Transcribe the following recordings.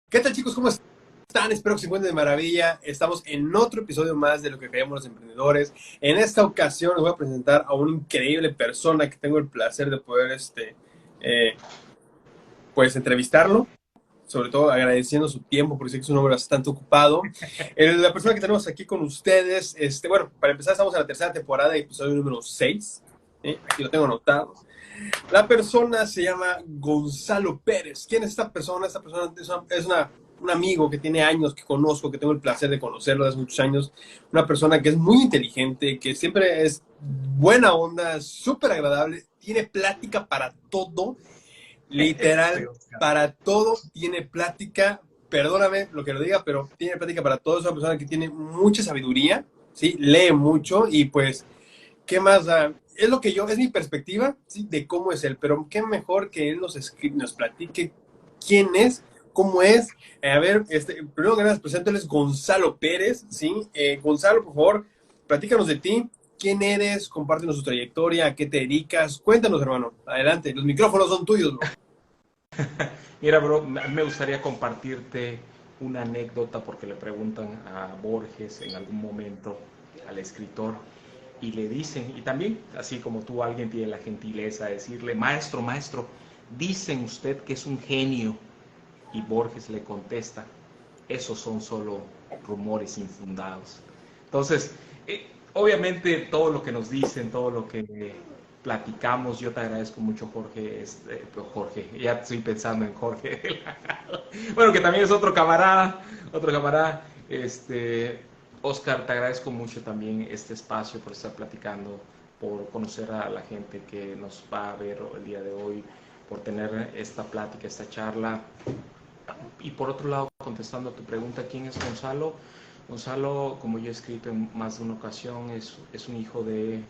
¿Qué tal, chicos? ¿Cómo están? Espero que se encuentren de maravilla. Estamos en otro episodio más de Lo que creemos los emprendedores. En esta ocasión les voy a presentar a una increíble persona que tengo el placer de poder eh, pues entrevistarlo, sobre todo agradeciendo su tiempo, porque sé que es un hombre bastante ocupado. La persona que tenemos aquí con ustedes, bueno, para empezar estamos en la tercera temporada, episodio número 6. Aquí lo tengo anotado. La persona se llama Gonzalo Pérez. ¿Quién es esta persona? Esta persona es un amigo que tiene años, que conozco, que tengo el placer de conocerlo desde muchos años. Una persona que es muy inteligente, que siempre es buena onda, súper agradable, tiene plática para todo, Sí, literal, para todo tiene plática. Perdóname lo que lo diga, pero tiene plática para todo. Es una persona que tiene mucha sabiduría, ¿sí? Lee mucho y pues ¿qué más? Es lo que es mi perspectiva, ¿sí? De cómo es él, pero qué mejor que él nos platique quién es, cómo es. A ver, primero que nada, presento, él es Gonzalo Pérez, ¿sí? Gonzalo, por favor, platícanos de ti, quién eres, compártenos tu trayectoria, a qué te dedicas, cuéntanos, hermano, adelante, los micrófonos son tuyos, bro. Mira, bro, a mí me gustaría compartirte una anécdota porque le preguntan a Borges en algún momento, al escritor, y le dicen, y también, así como tú, alguien tiene la gentileza de decirle, maestro, maestro, dicen usted que es un genio, y Borges le contesta, esos son solo rumores infundados. Entonces, obviamente todo lo que nos dicen, todo lo que platicamos, yo te agradezco mucho, Jorge, Jorge, ya estoy pensando en Jorge, bueno, que también es otro camarada, Oscar, te agradezco mucho también este espacio por estar platicando, por conocer a la gente que nos va a ver el día de hoy, por tener esta plática, esta charla. Y por otro lado, contestando a tu pregunta, ¿quién es Gonzalo? Gonzalo, como yo he escrito en más de una ocasión, es un hijo de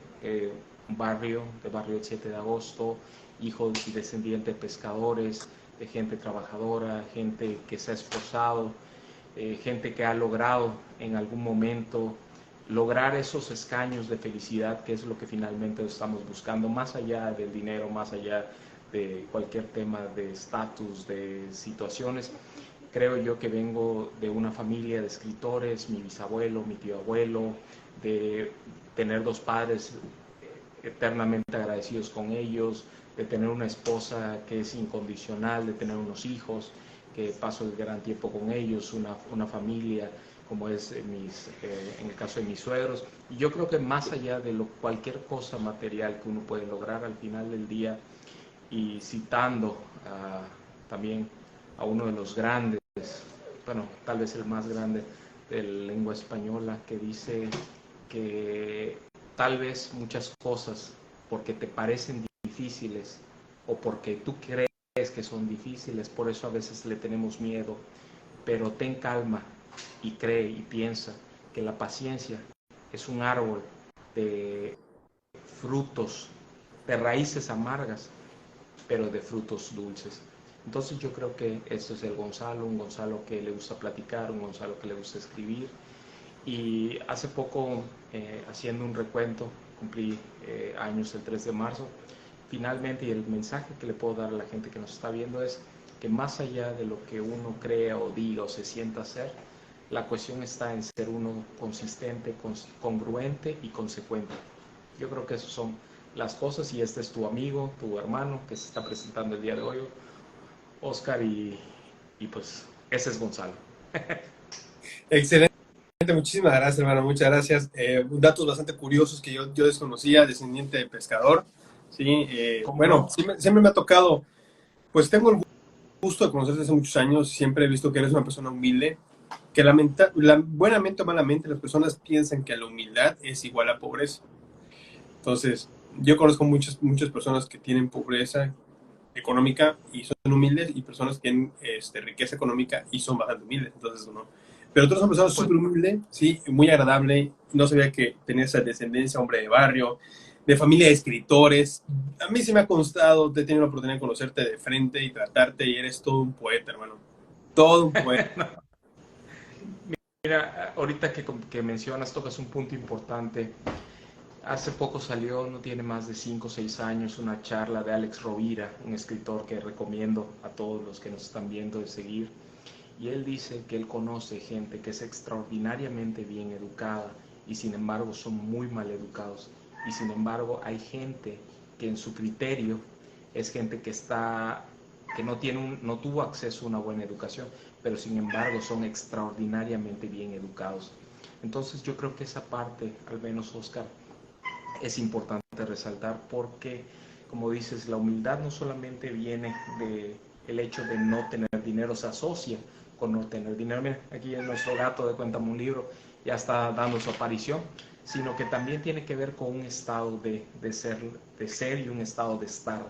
un barrio, de barrio del 7 de agosto, hijo y descendiente de pescadores, de gente trabajadora, gente que se ha esforzado, gente que ha logrado en algún momento lograr esos escaños de felicidad, que es lo que finalmente estamos buscando, más allá del dinero, más allá de cualquier tema de estatus, de situaciones. Creo yo que vengo de una familia de escritores, mi bisabuelo, mi tío abuelo, de tener dos padres eternamente agradecidos con ellos, de tener una esposa que es incondicional, de tener unos hijos que paso el gran tiempo con ellos, una familia como es en el caso de mis suegros. Y yo creo que más allá de cualquier cosa material que uno puede lograr al final del día, y citando también a uno de los grandes, bueno, tal vez el más grande de la lengua española, que dice que tal vez muchas cosas, porque te parecen difíciles o porque tú crees que son difíciles, por eso a veces le tenemos miedo, pero ten calma y cree y piensa que la paciencia es un árbol de frutos, de raíces amargas, pero de frutos dulces. Entonces yo creo que este es el Gonzalo, un Gonzalo que le gusta platicar, un Gonzalo que le gusta escribir. Y hace poco, haciendo un recuento, cumplí años el 3 de marzo, finalmente, y el mensaje que le puedo dar a la gente que nos está viendo es que más allá de lo que uno crea o diga o se sienta hacer, la cuestión está en ser uno consistente, congruente y consecuente. Yo creo que esas son las cosas y este es tu amigo, tu hermano que se está presentando el día de hoy, Oscar, y pues ese es Gonzalo. Excelente, muchísimas gracias, hermano, muchas gracias. Datos bastante curiosos que yo desconocía, descendiente de pescador, ¿sí? ¿Cómo Bueno, no? siempre me ha tocado, pues tengo el gusto de conocerte hace muchos años, siempre he visto que eres una persona humilde, que buenamente o malamente las personas piensan que la humildad es igual a pobreza. Entonces, yo conozco muchas personas que tienen pobreza económica y son humildes y personas que tienen riqueza económica y son bastante humildes. Entonces, ¿no? Pero tú eres una persona Pues súper humilde, sí, muy agradable. No sabía que tenías esa descendencia, hombre de barrio, de familia de escritores. A mí sí me ha constado, he tenido la oportunidad de conocerte de frente y tratarte y eres todo un poeta, hermano. Todo un poeta. mira, ahorita que mencionas, tocas un punto importante. Hace poco salió, no tiene más de 5 o 6 años, una charla de Alex Rovira, un escritor que recomiendo a todos los que nos están viendo de seguir. y él dice que él conoce gente que es extraordinariamente bien educada y sin embargo son muy mal educados, y sin embargo hay gente que en su criterio es gente que no tuvo acceso a una buena educación, pero sin embargo son extraordinariamente bien educados. Entonces yo creo que esa parte, al menos Oscar, es importante resaltar porque, como dices, la humildad no solamente viene de el hecho de no tener dinero, se asocia con no tener dinero. Mira, aquí en nuestro gato de Cuéntame un libro ya está dando su aparición, sino que también tiene que ver con un estado de ser y un estado de estar.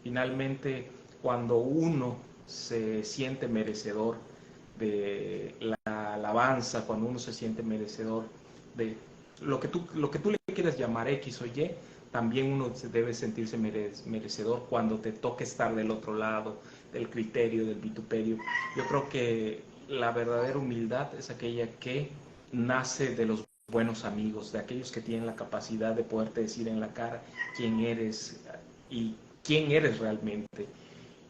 Finalmente, cuando uno se siente merecedor de la alabanza, cuando uno se siente merecedor de lo que tú le quieras llamar X o Y, también uno debe sentirse merecedor cuando te toque estar del otro lado del criterio, del vituperio. Yo creo que la verdadera humildad es aquella que nace de los buenos amigos, de aquellos que tienen la capacidad de poderte decir en la cara quién eres y quién eres realmente.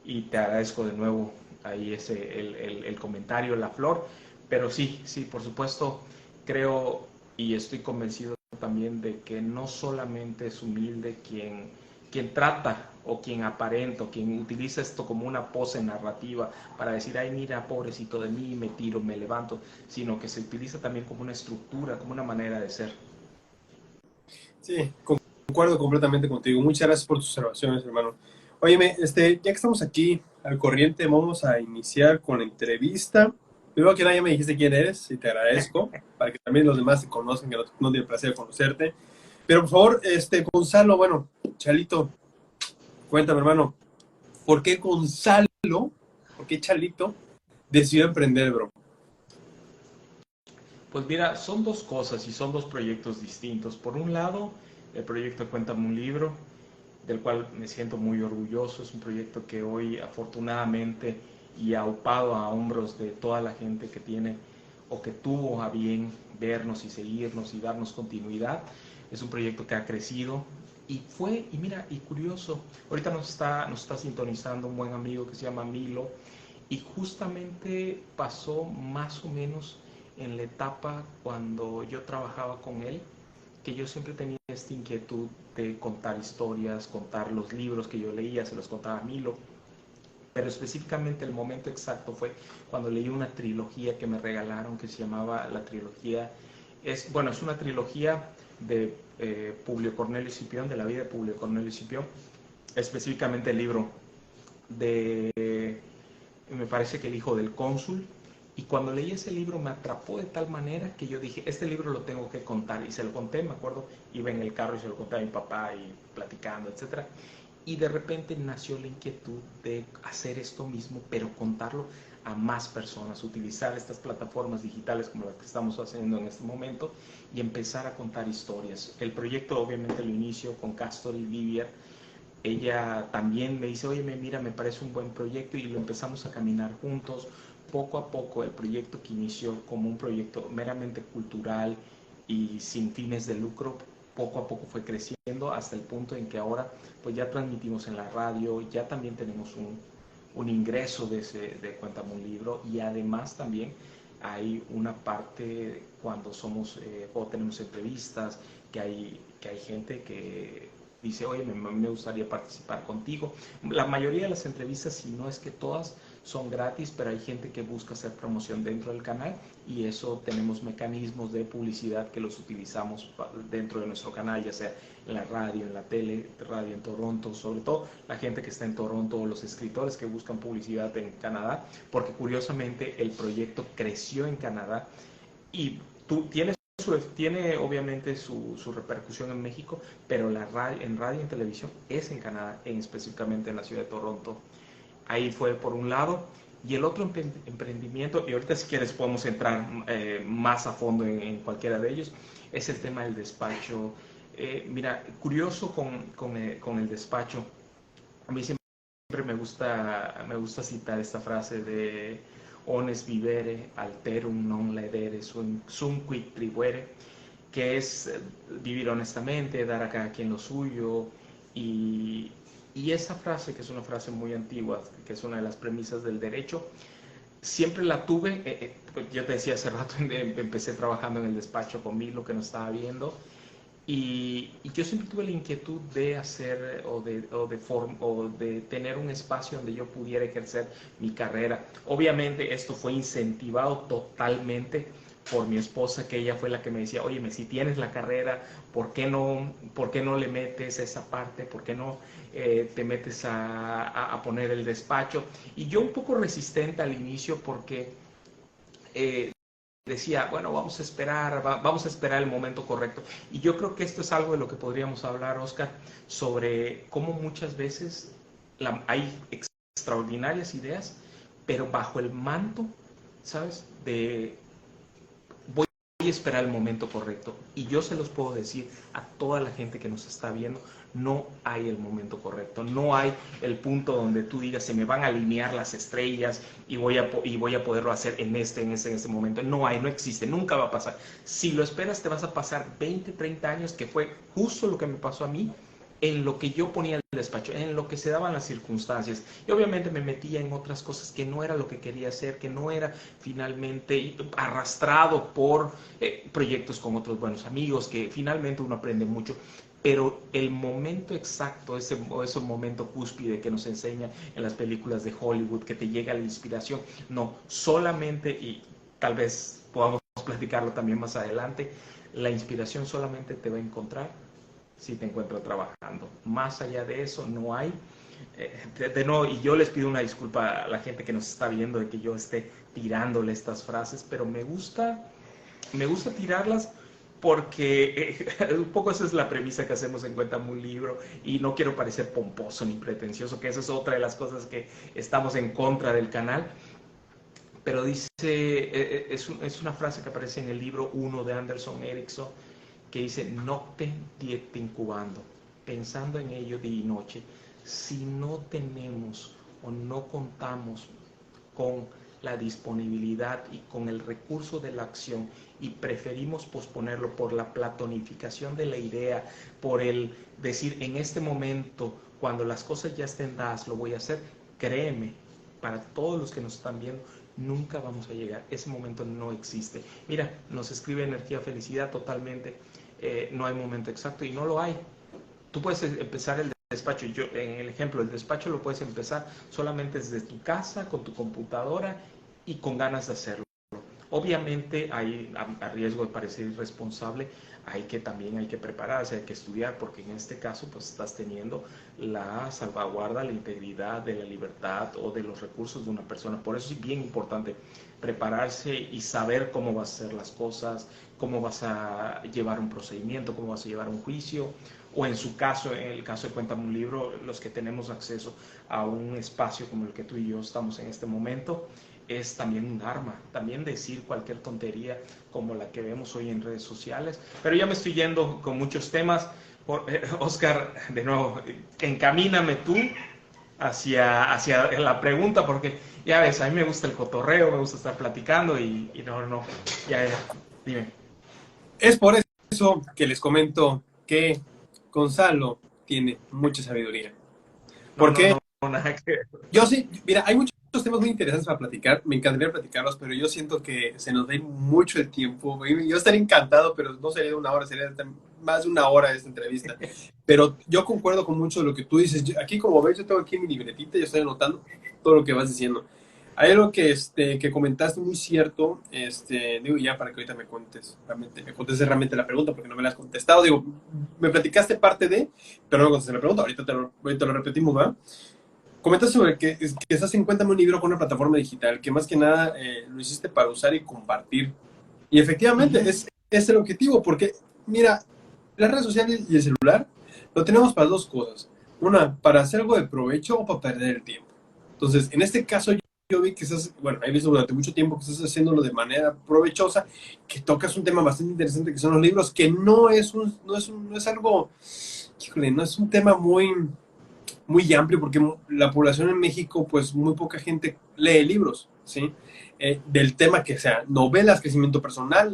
Y te agradezco de nuevo ahí el comentario, la flor, pero sí, sí, por supuesto, creo y estoy convencido también de que no solamente es humilde quien trata o quien aparenta o quien utiliza esto como una pose narrativa para decir, ay, mira, pobrecito de mí, me tiro, me levanto, sino que se utiliza también como una estructura, como una manera de ser. Sí, concuerdo completamente contigo. Muchas gracias por tus observaciones, hermano. Óyeme, ya que estamos aquí al corriente, vamos a iniciar con la entrevista. Primero que nada, ya me dijiste quién eres y te agradezco, para que también los demás te conozcan, que no tienen el placer de conocerte. Pero por favor, Gonzalo, bueno, Chalito, cuéntame, hermano, ¿por qué Gonzalo, por qué Chalito decidió emprender, bro? Pues mira, son dos cosas y son dos proyectos distintos. Por un lado, el proyecto Cuéntame un libro, del cual me siento muy orgulloso. Es un proyecto que hoy afortunadamente y aupado a hombros de toda la gente que tiene o que tuvo a bien vernos y seguirnos y darnos continuidad. Es un proyecto que ha crecido y mira, y curioso, ahorita nos está sintonizando un buen amigo que se llama Milo, y justamente pasó más o menos en la etapa cuando yo trabajaba con él, que yo siempre tenía esta inquietud de contar historias, contar los libros que yo leía, se los contaba a Milo, pero específicamente el momento exacto fue cuando leí una trilogía que me regalaron que se llamaba la trilogía, es una trilogía de Publio Cornelio Escipión, de la vida de Publio Cornelio Escipión, específicamente el libro de, me parece que el hijo del cónsul, y cuando leí ese libro me atrapó de tal manera que yo dije, este libro lo tengo que contar, y se lo conté, me acuerdo, iba en el carro y se lo conté a mi papá y platicando, etcétera. Y de repente nació la inquietud de hacer esto mismo, pero contarlo a más personas, utilizar estas plataformas digitales como las que estamos haciendo en este momento y empezar a contar historias. El proyecto obviamente lo inicio con Castor y Vivier. Ella también me dice, oye, mira, me parece un buen proyecto, y lo empezamos a caminar juntos. Poco a poco el proyecto, que inició como un proyecto meramente cultural y sin fines de lucro, poco a poco fue creciendo hasta el punto en que ahora pues ya transmitimos en la radio, ya también tenemos un ingreso de Cuéntame un libro, y además también hay una parte cuando o tenemos entrevistas, que hay gente que dice, oye, me gustaría participar contigo. La mayoría de las entrevistas, si no es que todas, son gratis, pero hay gente que busca hacer promoción dentro del canal, y eso tenemos mecanismos de publicidad que los utilizamos dentro de nuestro canal, ya sea en la radio, en la tele, radio en Toronto, sobre todo la gente que está en Toronto, o los escritores que buscan publicidad en Canadá, porque curiosamente el proyecto creció en Canadá, y tú tiene obviamente su repercusión en México, pero en radio y en televisión es en Canadá, específicamente en la ciudad de Toronto. Ahí fue por un lado. Y el otro emprendimiento, y ahorita si quieres podemos entrar más a fondo en cualquiera de ellos, es el tema del despacho. Mira, curioso con el despacho, a mí siempre me gusta citar esta frase de ones vivere, alterum non ledere, sum quid tribuere, que es vivir honestamente, dar a cada quien lo suyo, y esa frase, que es una frase muy antigua, que es una de las premisas del derecho, siempre la tuve, pues yo te decía hace rato, empecé trabajando en el despacho con Milo, que nos estaba viendo, y yo siempre tuve la inquietud de hacer o de tener un espacio donde yo pudiera ejercer mi carrera. Obviamente esto fue incentivado totalmente por mi esposa, que ella fue la que me decía, oye, si tienes la carrera, por qué no le metes esa parte? ¿Por qué no te metes a poner el despacho? Y yo un poco resistente al inicio porque decía, bueno, vamos a esperar el momento correcto. Y yo creo que esto es algo de lo que podríamos hablar, Oscar, sobre cómo muchas veces hay extraordinarias ideas, pero bajo el manto, ¿sabes? De voy a esperar el momento correcto. Y yo se los puedo decir a toda la gente que nos está viendo, no hay el momento correcto, no hay el punto donde tú digas se me van a alinear las estrellas y voy a poderlo hacer en este momento. No hay, no existe, nunca va a pasar. Si lo esperas te vas a pasar 20, 30 años, que fue justo lo que me pasó a mí, en lo que yo ponía el despacho, en lo que se daban las circunstancias. Y obviamente me metía en otras cosas que no era lo que quería hacer, que no era finalmente arrastrado por proyectos con otros buenos amigos, que finalmente uno aprende mucho. Pero el momento exacto, ese momento cúspide que nos enseña en las películas de Hollywood, que te llega la inspiración, no, solamente, y tal vez podamos platicarlo también más adelante, la inspiración solamente te va a encontrar si te encuentro trabajando. Más allá de eso no hay. De nuevo, y yo les pido una disculpa a la gente que nos está viendo de que yo esté tirándole estas frases, pero me gusta tirarlas porque un poco esa es la premisa que hacemos en Cuéntame un libro, y no quiero parecer pomposo ni pretencioso, que esa es otra de las cosas que estamos en contra del canal. Pero dice, es una frase que aparece en el libro 1 de Anderson Erickson, que dice, nocte diecte incubando, pensando en ello día y noche. Si no tenemos o no contamos con la disponibilidad y con el recurso de la acción y preferimos posponerlo por la platonificación de la idea, por el decir en este momento, cuando las cosas ya estén dadas, lo voy a hacer, créeme, para todos los que nos están viendo, nunca vamos a llegar. Ese momento no existe. Mira, nos escribe Energía Felicidad totalmente. No hay momento exacto y no lo hay. Tú puedes empezar el despacho, yo en el ejemplo, el despacho lo puedes empezar solamente desde tu casa, con tu computadora y con ganas de hacerlo. Obviamente hay, a riesgo de parecer irresponsable, también hay que prepararse, hay que estudiar, porque en este caso pues estás teniendo la salvaguarda, la integridad de la libertad o de los recursos de una persona. Por eso es bien importante prepararse y saber cómo vas a hacer las cosas, cómo vas a llevar un procedimiento, cómo vas a llevar un juicio, o en su caso, en el caso de Cuéntame un libro, los que tenemos acceso a un espacio como el que tú y yo estamos en este momento, es también un arma, también decir cualquier tontería como la que vemos hoy en redes sociales. Pero ya me estoy yendo con muchos temas. Oscar, de nuevo, encamíname tú hacia la pregunta, porque ya ves, a mí me gusta el cotorreo, me gusta estar platicando y ya, dime. Es por eso que les comento que Gonzalo tiene mucha sabiduría. No, ¿Por no, qué? no, nada que ver. Yo sí, mira, hay muchos temas muy interesantes para platicar, me encantaría platicarlos, pero yo siento que se nos da mucho el tiempo. Yo estaría encantado, pero no sería de una hora, sería más de una hora esta entrevista. Pero yo concuerdo con mucho de lo que tú dices. Aquí, como ves, yo tengo aquí mi libretita, yo estoy anotando todo lo que vas diciendo. Hay algo que comentaste muy cierto, digo, ya para que ahorita me contestes realmente la pregunta, porque no me la has contestado. Digo, me platicaste parte de, pero no me contesté la pregunta, ahorita te lo repetimos, ¿va? Comentas sobre que estás en Cuéntame un libro con una plataforma digital, que más que nada lo hiciste para usar y compartir. Y efectivamente, es el objetivo, porque, mira, las redes sociales y el celular lo tenemos para dos cosas. Una, para hacer algo de provecho o para perder el tiempo. Entonces, en este caso, yo vi que estás, bueno, he visto durante mucho tiempo que estás haciéndolo de manera provechosa, que tocas un tema bastante interesante que son los libros, que no es algo, híjole, no es un tema muy amplio porque la población en México, pues muy poca gente lee libros, ¿sí? Del tema que sea, novelas, crecimiento personal,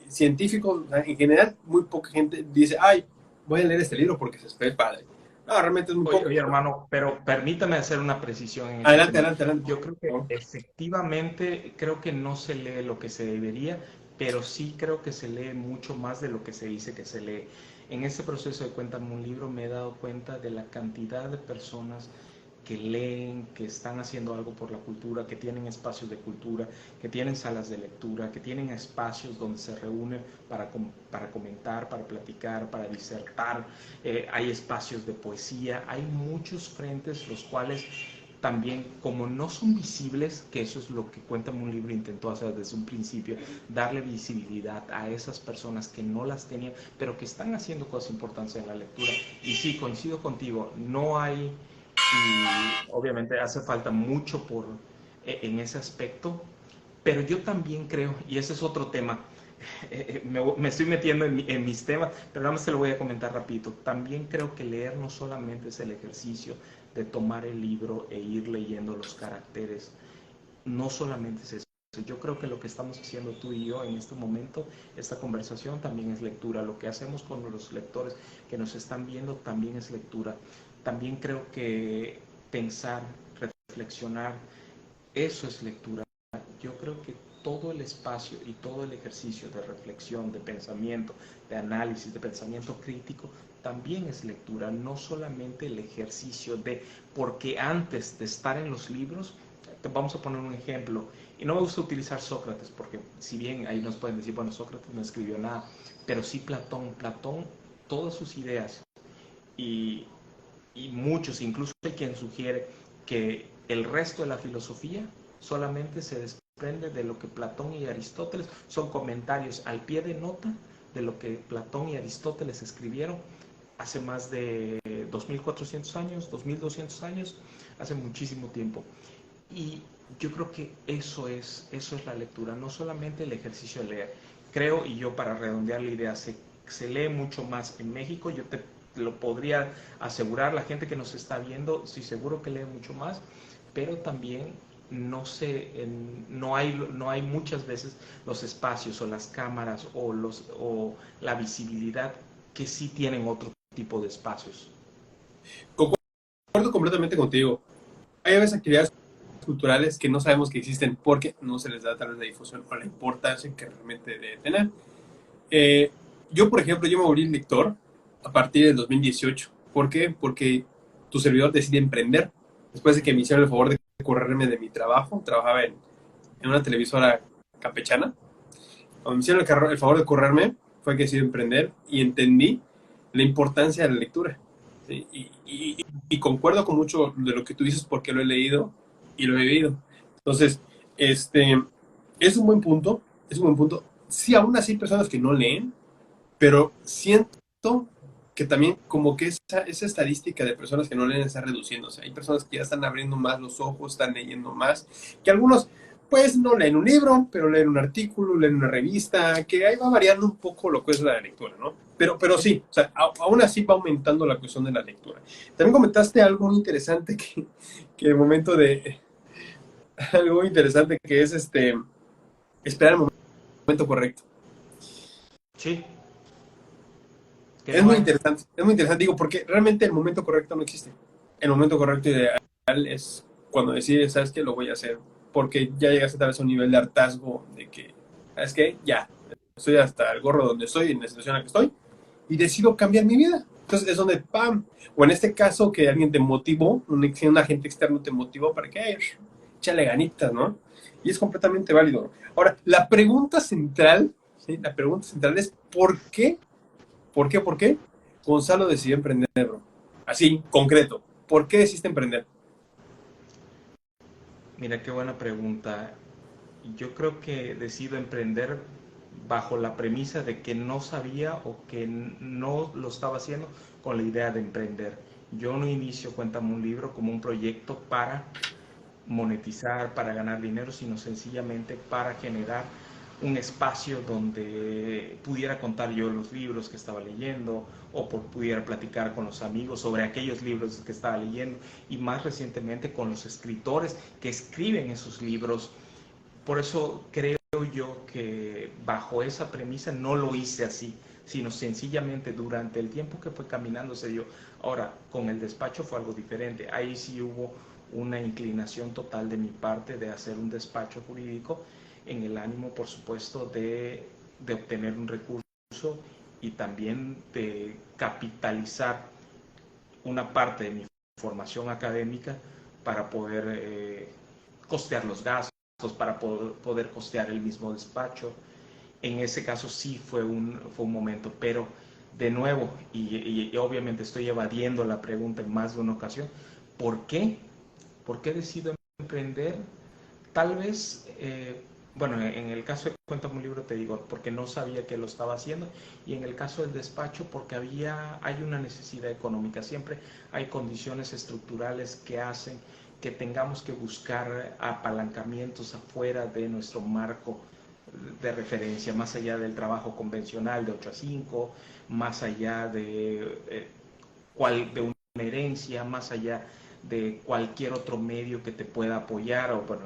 científico, en general, muy poca gente dice, ay, voy a leer este libro porque se ve padre. No, realmente es muy Oye, poco. oye, hermano, pero permítame hacer una precisión en ese Adelante, tema. adelante, adelante. Yo creo Por que favor. efectivamente, creo que no se lee lo que se debería, pero sí creo que se lee mucho más de lo que se dice que se lee. En este proceso de Cuéntame un libro me he dado cuenta de la cantidad de personas que leen, que están haciendo algo por la cultura, que tienen espacios de cultura, que tienen salas de lectura, que tienen espacios donde se reúnen para comentar, para platicar, para disertar. Hay espacios de poesía, hay muchos frentes los cuales también, como no son visibles, que eso es lo que Cuéntame un libro intentó hacer desde un principio, darle visibilidad a esas personas que no las tenían, pero que están haciendo cosas importantes en la lectura. Y sí, coincido contigo, no hay, y obviamente hace falta mucho en ese aspecto, pero yo también creo, y ese es otro tema, me estoy metiendo en mis temas, pero nada más te lo voy a comentar rapidito. También creo que leer no solamente es el ejercicio de tomar el libro e ir leyendo los caracteres, no solamente es eso. Yo creo que lo que estamos haciendo tú y yo en este momento, esta conversación también es lectura. Lo que hacemos con los lectores que nos están viendo también es lectura. También creo que pensar, reflexionar, eso es lectura. Yo creo que todo el espacio y todo el ejercicio de reflexión, de pensamiento, de análisis, de pensamiento crítico, también es lectura, no solamente el ejercicio de, porque antes de estar en los libros, vamos a poner un ejemplo, y no me gusta utilizar Sócrates, porque si bien ahí nos pueden decir, bueno, Sócrates no escribió nada, pero sí Platón, todas sus ideas, y, y muchos, incluso hay quien sugiere que el resto de la filosofía solamente se desprende de lo que Platón y Aristóteles, son comentarios al pie de nota de lo que Platón y Aristóteles escribieron hace más de 2400 años, 2200 años, hace muchísimo tiempo. Y yo creo que eso es la lectura, no solamente el ejercicio de leer. Creo, y yo para redondear la idea, se lee mucho más en México, yo te lo podría asegurar, la gente que nos está viendo, sí seguro que lee mucho más, pero también no hay muchas veces los espacios o las cámaras o la visibilidad que sí tienen otro tipo de espacios. Concuerdo completamente contigo. Hay a veces actividades culturales que no sabemos que existen porque no se les da tal vez la difusión o la importancia que realmente debe tener. Eh, yo, por ejemplo, yo me volví lector a partir del 2018. ¿Por qué? Porque tu servidor decide emprender. Después de que me hicieron el favor de correrme de mi trabajo, trabajaba en una televisora campechana. Cuando me hicieron el favor de correrme, fue que decidí emprender y entendí la importancia de la lectura. ¿Sí? Y concuerdo con mucho de lo que tú dices porque lo he leído y lo he vivido. Entonces, este, es un buen punto, es un buen punto. Sí, aún así hay personas que no leen, pero siento que también como que esa estadística de personas que no leen está reduciéndose. Hay personas que ya están abriendo más los ojos, están leyendo más, que algunos pues no leen un libro, pero leen un artículo, leen una revista, que ahí va variando un poco lo que es la lectura, ¿no? Pero sí, o sea, aún así va aumentando la cuestión de la lectura. También comentaste algo muy interesante que el momento de, algo muy interesante que es esperar el momento correcto. Sí, que no hay. Es muy interesante, digo, porque realmente el momento correcto no existe. El momento correcto ideal es cuando decides, ¿sabes qué? Lo voy a hacer. Porque ya llegaste tal vez a un nivel de hartazgo de que, ¿sabes qué? Ya, estoy hasta el gorro donde estoy, en la situación en la que estoy, y decido cambiar mi vida. Entonces es donde, ¡pam! O en este caso, que alguien te motivó, un agente externo te motivó para que, échale ganitas, ¿no? Y es completamente válido. Ahora, la pregunta central, ¿sí? La pregunta central es, ¿por qué? ¿Por qué? ¿Por qué? Gonzalo decidió emprender, bro. Así, concreto. ¿Por qué decidiste emprender? Mira, qué buena pregunta. Yo creo que decido emprender bajo la premisa de que no sabía o que no lo estaba haciendo con la idea de emprender. Yo no inicio Cuéntame un libro como un proyecto para monetizar, para ganar dinero, sino sencillamente para generar un espacio donde pudiera contar yo los libros que estaba leyendo o pudiera platicar con los amigos sobre aquellos libros que estaba leyendo y más recientemente con los escritores que escriben esos libros. Por eso creo creo yo que bajo esa premisa no lo hice así, sino sencillamente durante el tiempo que fue caminando se dio. Ahora, con el despacho fue algo diferente. Ahí sí hubo una inclinación total de mi parte de hacer un despacho jurídico en el ánimo, por supuesto, de obtener un recurso y también de capitalizar una parte de mi formación académica para poder costear los gastos, para poder costear el mismo despacho. En ese caso sí fue un momento, pero de nuevo, y obviamente estoy evadiendo la pregunta en más de una ocasión, ¿por qué? ¿Por qué decido emprender? Tal vez, bueno, en el caso de Cuéntame un libro te digo, porque no sabía que lo estaba haciendo, y en el caso del despacho porque hay una necesidad económica, siempre hay condiciones estructurales que hacen que tengamos que buscar apalancamientos afuera de nuestro marco de referencia, más allá del trabajo convencional de 8 a 5, más allá de una herencia, más allá de cualquier otro medio que te pueda apoyar, o bueno,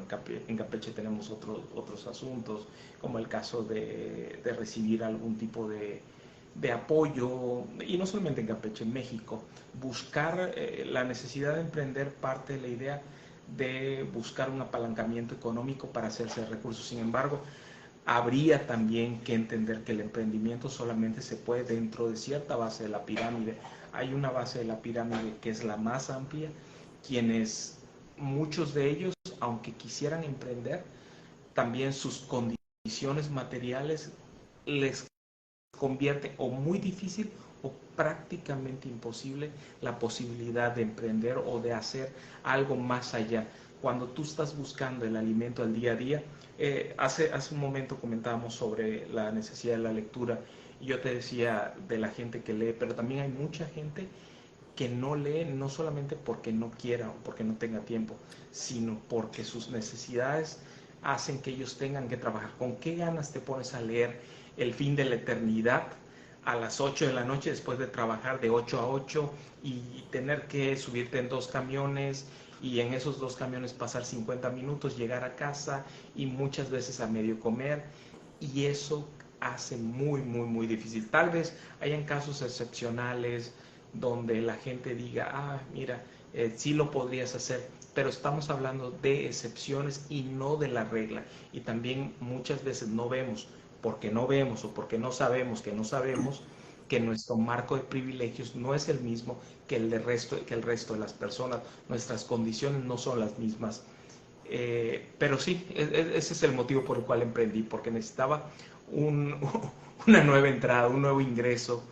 en Campeche tenemos otros asuntos, como el caso de recibir algún tipo de apoyo, y no solamente en Campeche, en México, buscar la necesidad de emprender parte de la idea de buscar un apalancamiento económico para hacerse de recursos. Sin embargo, habría también que entender que el emprendimiento solamente se puede dentro de cierta base de la pirámide. Hay una base de la pirámide que es la más amplia, quienes muchos de ellos, aunque quisieran emprender, también sus condiciones materiales les convierte o muy difícil o prácticamente imposible la posibilidad de emprender o de hacer algo más allá. Cuando tú estás buscando el alimento al día a día, hace un momento comentábamos sobre la necesidad de la lectura y yo te decía de la gente que lee, pero también hay mucha gente que no lee no solamente porque no quiera o porque no tenga tiempo, sino porque sus necesidades hacen que ellos tengan que trabajar. ¿Con qué ganas te pones a leer El fin de la eternidad a las 8 de la noche después de trabajar de 8 a 8 y tener que subirte en 2 camiones y en esos 2 camiones pasar 50 minutos, llegar a casa y muchas veces a medio comer? Y eso hace muy difícil. Tal vez hayan casos excepcionales donde la gente diga, mira, sí lo podrías hacer, pero estamos hablando de excepciones y no de la regla. Y también muchas veces no vemos o porque no sabemos que nuestro marco de privilegios no es el mismo que el resto de las personas. Nuestras condiciones no son las mismas. Pero sí, ese es el motivo por el cual emprendí, porque necesitaba un, una nueva entrada, un nuevo ingreso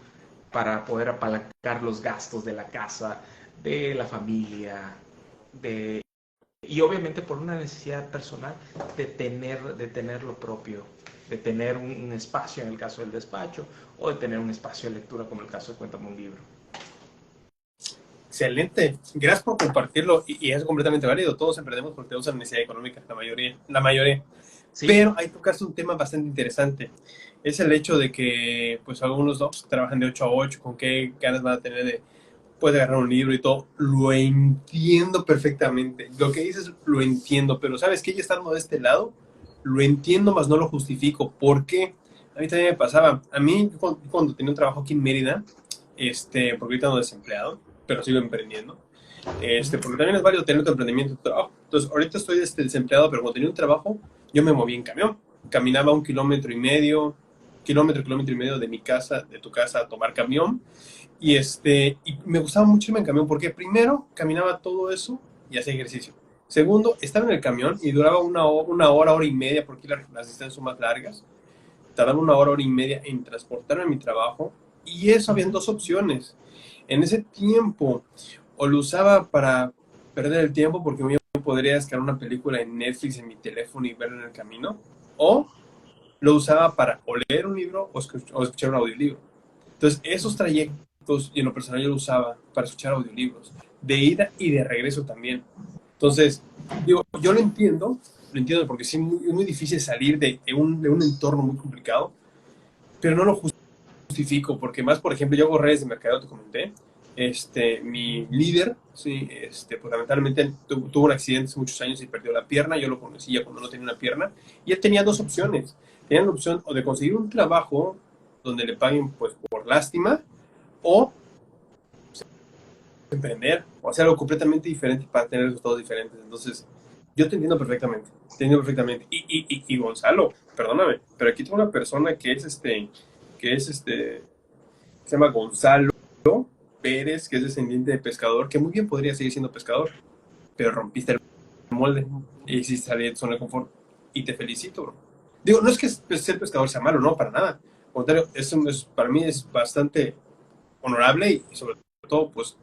para poder apalancar los gastos de la casa, de la familia, y obviamente por una necesidad personal de tener lo propio, de tener un espacio en el caso del despacho, o de tener un espacio de lectura como el caso de Cuéntame un libro. Excelente, gracias por compartirlo y es completamente válido. Todos emprendemos porque tenemos una necesidad económica, la mayoría. Sí, Pero ahí tocaste un tema bastante interesante. Es el hecho de que, pues, algunos no trabajan de 8 a 8, con qué ganas van a tener de, pues, agarrar un libro y todo. Lo entiendo perfectamente. Lo que dices lo entiendo, pero ¿sabes qué? Ya estando de este lado, lo entiendo, más no lo justifico. ¿Por qué? A mí también me pasaba. A mí, cuando tenía un trabajo aquí en Mérida, porque ahorita ando desempleado, pero sigo emprendiendo. Porque también es válido tener tu emprendimiento, tu trabajo. Entonces, ahorita estoy desempleado, pero cuando tenía un trabajo, yo me moví en camión. Caminaba 1,5 kilómetros de mi casa, de tu casa, a tomar camión. Y me gustaba mucho irme en camión, porque primero, caminaba todo eso y hacía ejercicio. Segundo, estaba en el camión y duraba una hora y media, porque las distancias son más largas. Tardaba una hora y media en transportarme a mi trabajo. Y eso, habían dos opciones. En ese tiempo, o lo usaba para perder el tiempo porque yo podría descargar una película en Netflix en mi teléfono y verla en el camino, o lo usaba para o leer un libro o escuchar un audiolibro. Entonces, esos trayectos, y en lo personal yo lo usaba para escuchar audiolibros, de ida y de regreso también. Entonces, digo, yo lo entiendo porque sí, es muy difícil salir de un entorno muy complicado, pero no lo justifico, porque más, por ejemplo, yo hago redes de mercadeo, te comenté, Mi líder, sí, pues lamentablemente tuvo un accidente hace muchos años y perdió la pierna. Yo lo conocía cuando no tenía una pierna. Y él tenía dos opciones. Tenía la opción o de conseguir un trabajo donde le paguen pues por lástima o emprender o hacer algo completamente diferente para tener resultados diferentes. Entonces, yo te entiendo perfectamente. Te entiendo perfectamente. Y Gonzalo, perdóname, pero aquí tengo una persona que se llama Gonzalo Pérez, que es descendiente de pescador, que muy bien podría seguir siendo pescador, pero rompiste el molde y hiciste salir de tu zona de confort. Y te felicito, bro. Digo, no es que ser pescador sea malo, no, para nada. Al contrario, para mí es bastante honorable y sobre todo, pues,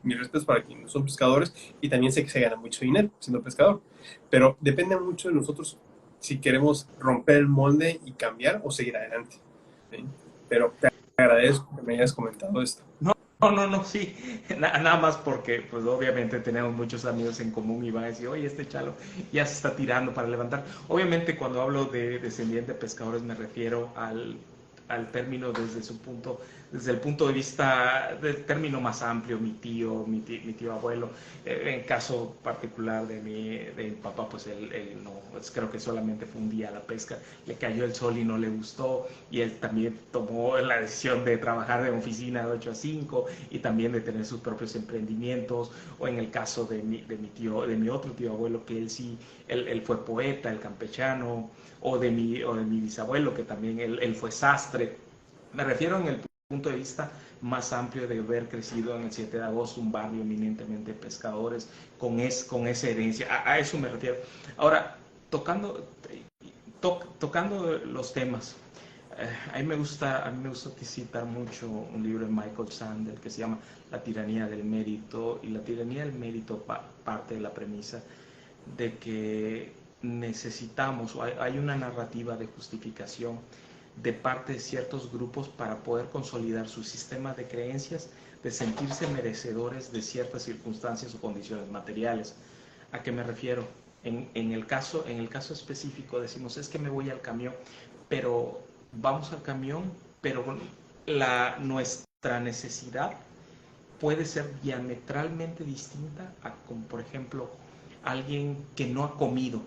mis respetos para quienes son pescadores y también sé que se gana mucho dinero siendo pescador. Pero depende mucho de nosotros si queremos romper el molde y cambiar o seguir adelante. ¿Sí? Pero te agradezco que me hayas comentado esto. No, sí, nada más porque pues obviamente tenemos muchos amigos en común y van a decir, oye, este chalo ya se está tirando para levantar. Obviamente cuando hablo de descendiente de pescadores me refiero al término desde el punto de vista del término más amplio, mi tío abuelo. En caso particular de mi papá, pues él no, pues creo que solamente fue un día a la pesca, le cayó el sol y no le gustó, y él también tomó la decisión de trabajar en oficina de 8 a 5 y también de tener sus propios emprendimientos. O en el caso de mi otro tío abuelo, que él sí, él fue poeta, el campechano, o de mi bisabuelo, que también él fue sastre. Me refiero en el punto de vista más amplio de haber crecido en el 7 de agosto, un barrio eminentemente de pescadores, con esa herencia. A eso me refiero. Ahora, tocando, tocando los temas, a mí me gusta citar mucho un libro de Michael Sandel que se llama La tiranía del mérito, y la tiranía del mérito parte de la premisa de que necesitamos, o hay una narrativa de justificación de parte de ciertos grupos para poder consolidar su sistema de creencias, de sentirse merecedores de ciertas circunstancias o condiciones materiales. ¿A qué me refiero? En el caso específico decimos, es que me voy al camión, pero vamos al camión, pero nuestra necesidad puede ser diametralmente distinta a, como por ejemplo, alguien que no ha comido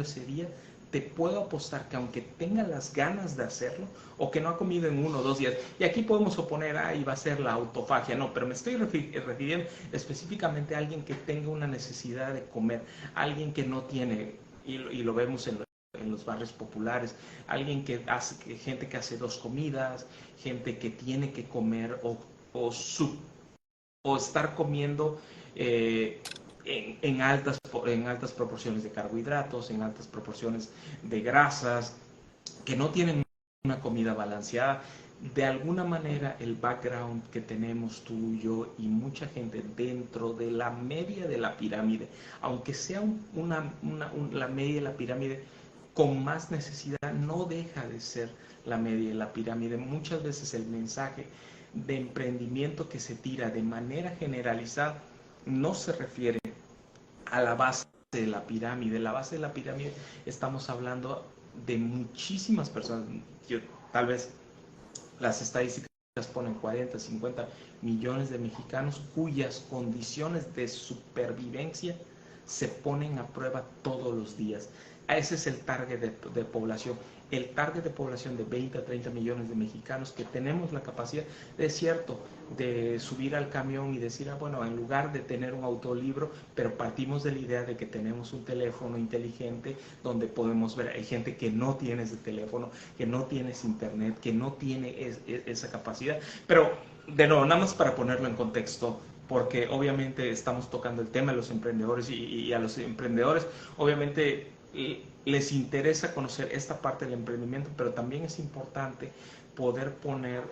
ese día, te puedo apostar que aunque tenga las ganas de hacerlo, o que no ha comido en 1 o 2 días, y aquí podemos oponer, ahí va a ser la autofagia, no, pero me estoy refiriendo específicamente a alguien que tenga una necesidad de comer, alguien que no tiene, y lo vemos en los barrios populares, alguien que hace, gente que hace 2 comidas, gente que tiene que comer o, su, o estar comiendo en altas proporciones de carbohidratos, en altas proporciones de grasas, que no tienen una comida balanceada. De alguna manera el background que tenemos tú y yo y mucha gente dentro de la media de la pirámide, aunque sea la media de la pirámide con más necesidad, no deja de ser la media de la pirámide. Muchas veces el mensaje de emprendimiento que se tira de manera generalizada no se refiere a la base de la pirámide. La base de la pirámide estamos hablando de muchísimas personas. Yo, tal vez las estadísticas ponen 40, 50 millones de mexicanos cuyas condiciones de supervivencia se ponen a prueba todos los días. Ese es el target de población. El target de población de 20 a 30 millones de mexicanos que tenemos la capacidad, es cierto, de subir al camión y decir, bueno, en lugar de tener un autolibro, pero partimos de la idea de que tenemos un teléfono inteligente donde podemos ver, hay gente que no tiene ese teléfono, que no tiene ese internet, que no tiene esa capacidad, pero de nuevo, nada más para ponerlo en contexto, porque obviamente estamos tocando el tema de los emprendedores y a los emprendedores obviamente les interesa conocer esta parte del emprendimiento, pero también es importante poder poner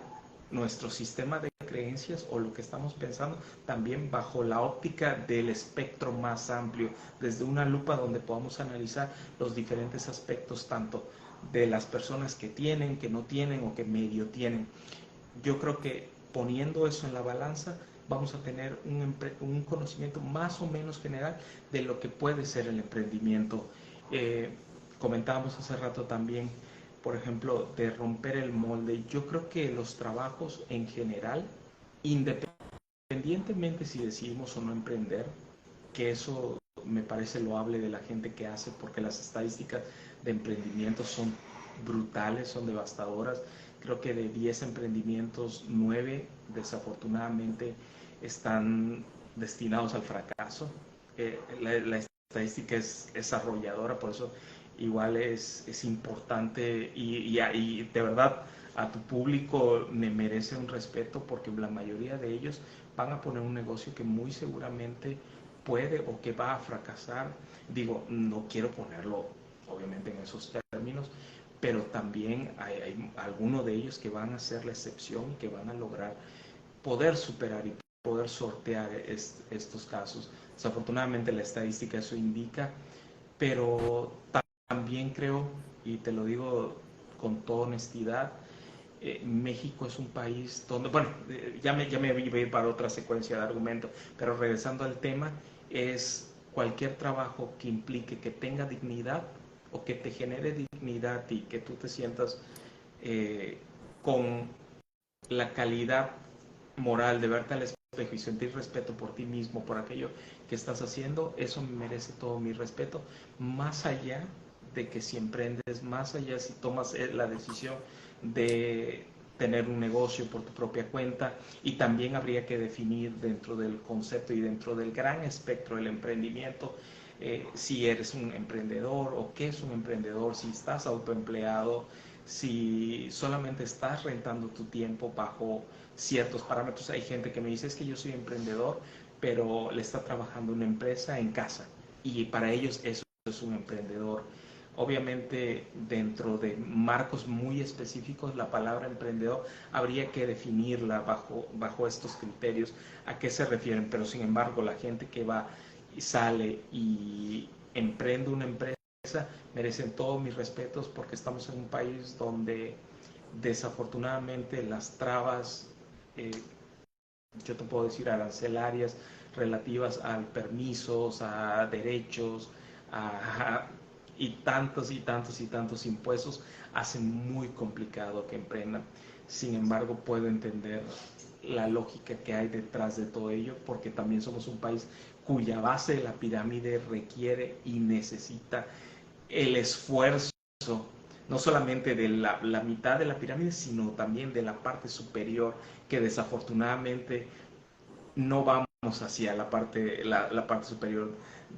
nuestro sistema de creencias o lo que estamos pensando también bajo la óptica del espectro más amplio, desde una lupa donde podamos analizar los diferentes aspectos tanto de las personas que tienen, que no tienen o que medio tienen. Yo creo que poniendo eso en la balanza vamos a tener un conocimiento más o menos general de lo que puede ser el emprendimiento. Eh, Comentábamos hace rato también, por ejemplo, de romper el molde. Yo creo que los trabajos en general independientemente si decidimos o no emprender, que eso me parece loable de la gente que hace, porque las estadísticas de emprendimiento son brutales, son devastadoras. Creo que de 10 emprendimientos, 9 desafortunadamente están destinados al fracaso. La estadística es arrolladora, por eso igual es importante y de verdad a tu público me merece un respeto, porque la mayoría de ellos van a poner un negocio que muy seguramente puede o que va a fracasar. Digo, no quiero ponerlo obviamente en esos términos, pero también hay algunos de ellos que van a ser la excepción, que van a lograr poder superar y poder sortear estos casos. Desafortunadamente la estadística eso indica, pero también creo, y te lo digo con toda honestidad, México es un país donde, bueno, ya me voy a ir para otra secuencia de argumentos, pero regresando al tema, es cualquier trabajo que implique que tenga dignidad o que te genere dignidad y que tú te sientas eh, con la calidad moral de verte al espejo y sentir respeto por ti mismo, por aquello que estás haciendo, eso merece todo mi respeto, más allá de que si emprendes, más allá si tomas la decisión de tener un negocio por tu propia cuenta, y también habría que definir dentro del concepto y dentro del gran espectro del emprendimiento, si eres un emprendedor o qué es un emprendedor, si estás autoempleado, si solamente estás rentando tu tiempo bajo ciertos parámetros. Hay gente que me dice, es que yo soy emprendedor, pero le está trabajando una empresa en casa, y para ellos eso es un emprendedor. Obviamente, dentro de marcos muy específicos, la palabra emprendedor habría que definirla bajo estos criterios, a qué se refieren, pero sin embargo, la gente que va y sale y emprende una empresa merecen todos mis respetos, porque estamos en un país donde desafortunadamente las trabas, eh, yo te puedo decir arancelarias, relativas a permisos, a derechos, a, y tantos y tantos y tantos impuestos, hacen muy complicado que emprendan. Sin embargo, puedo entender la lógica que hay detrás de todo ello, porque también somos un país cuya base de la pirámide requiere y necesita el esfuerzo, no solamente de la mitad de la pirámide, sino también de la parte superior, que desafortunadamente no vamos hacia la parte superior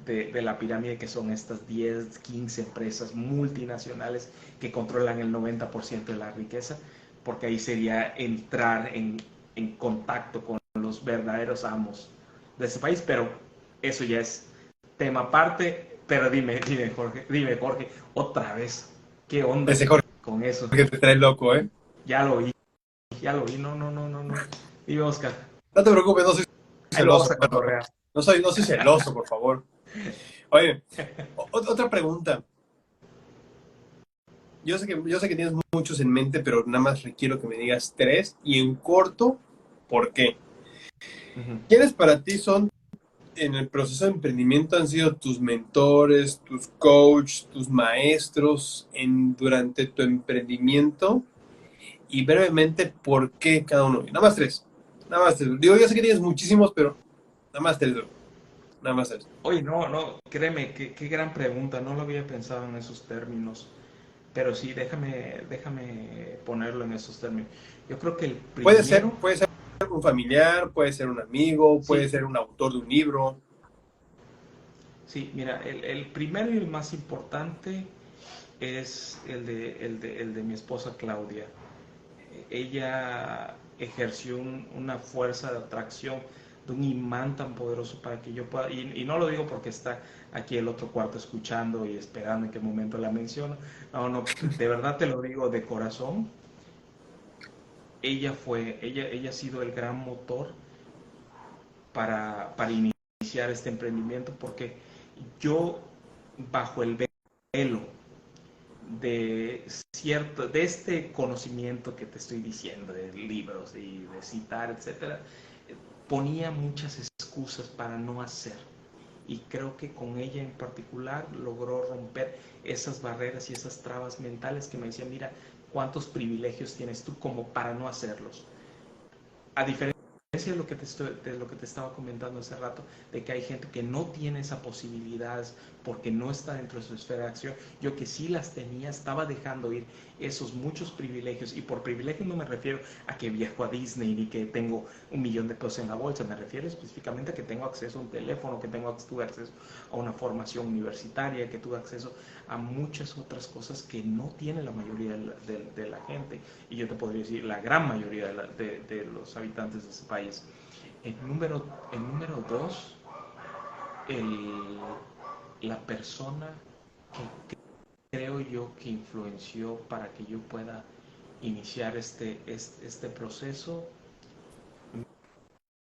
de la pirámide, que son estas 10, 15 empresas multinacionales que controlan el 90% de la riqueza, porque ahí sería entrar en contacto con los verdaderos amos de ese país, pero eso ya es tema aparte. Pero dime Jorge, otra vez, ¿qué onda Ese Jorge con eso? que te trae loco, ¿eh? Ya lo vi, ya lo vi, no, no, no, no, no. Dime, Oscar, No te preocupes, no soy ahí lo vamos celoso, a hermano. cotorrear. No soy celoso, por favor. Oye, otra pregunta. Yo sé que tienes muchos en mente, pero nada más requiero que me digas tres y en corto, ¿por qué? Uh -huh. ¿Quiénes para ti son en el proceso de emprendimiento han sido tus mentores, tus coaches, tus maestros durante tu emprendimiento? Y brevemente, ¿por qué cada uno? Nada más tres. Nada más tres. Digo, yo sé que tienes muchísimos, pero nada más tres. Nada más tres. Oye, no, no, créeme, qué gran pregunta, no lo había pensado en esos términos, pero sí, déjame ponerlo en esos términos. Yo creo que el Puede ser, primero, puede ser un familiar, puede ser un amigo, puede sí, ser un autor de un libro. sí, mira, el primero y el más importante es el de mi esposa Claudia. Ella ejerció una fuerza de atracción, de un imán tan poderoso para que yo pueda, y no lo digo porque está aquí el otro cuarto escuchando y esperando en qué momento la menciono, no, no, de verdad te lo digo de corazón. Ella ha sido el gran motor para iniciar este emprendimiento, porque yo, bajo el velo de este conocimiento que te estoy diciendo, de libros y de citar, etcétera, ponía muchas excusas para no hacer. Y creo que con ella en particular logró romper esas barreras y esas trabas mentales que me decían, mira, cuántos privilegios tienes tú como para no hacerlos. A diferencia de lo que de lo que te estaba comentando hace rato, de que hay gente que no tiene esas posibilidades porque no está dentro de su esfera de acción, yo que sí las tenía, estaba dejando ir esos muchos privilegios, y por privilegios no me refiero a que viajo a Disney ni que tengo 1 millón de pesos en la bolsa, me refiero específicamente a que tengo acceso a un teléfono, que tuve acceso a una formación universitaria, que tuve acceso a muchas otras cosas que no tiene la mayoría de la gente, y yo te podría decir la gran mayoría de los habitantes de ese país. En número dos, la persona que creo yo que influenció para que yo pueda iniciar este proceso,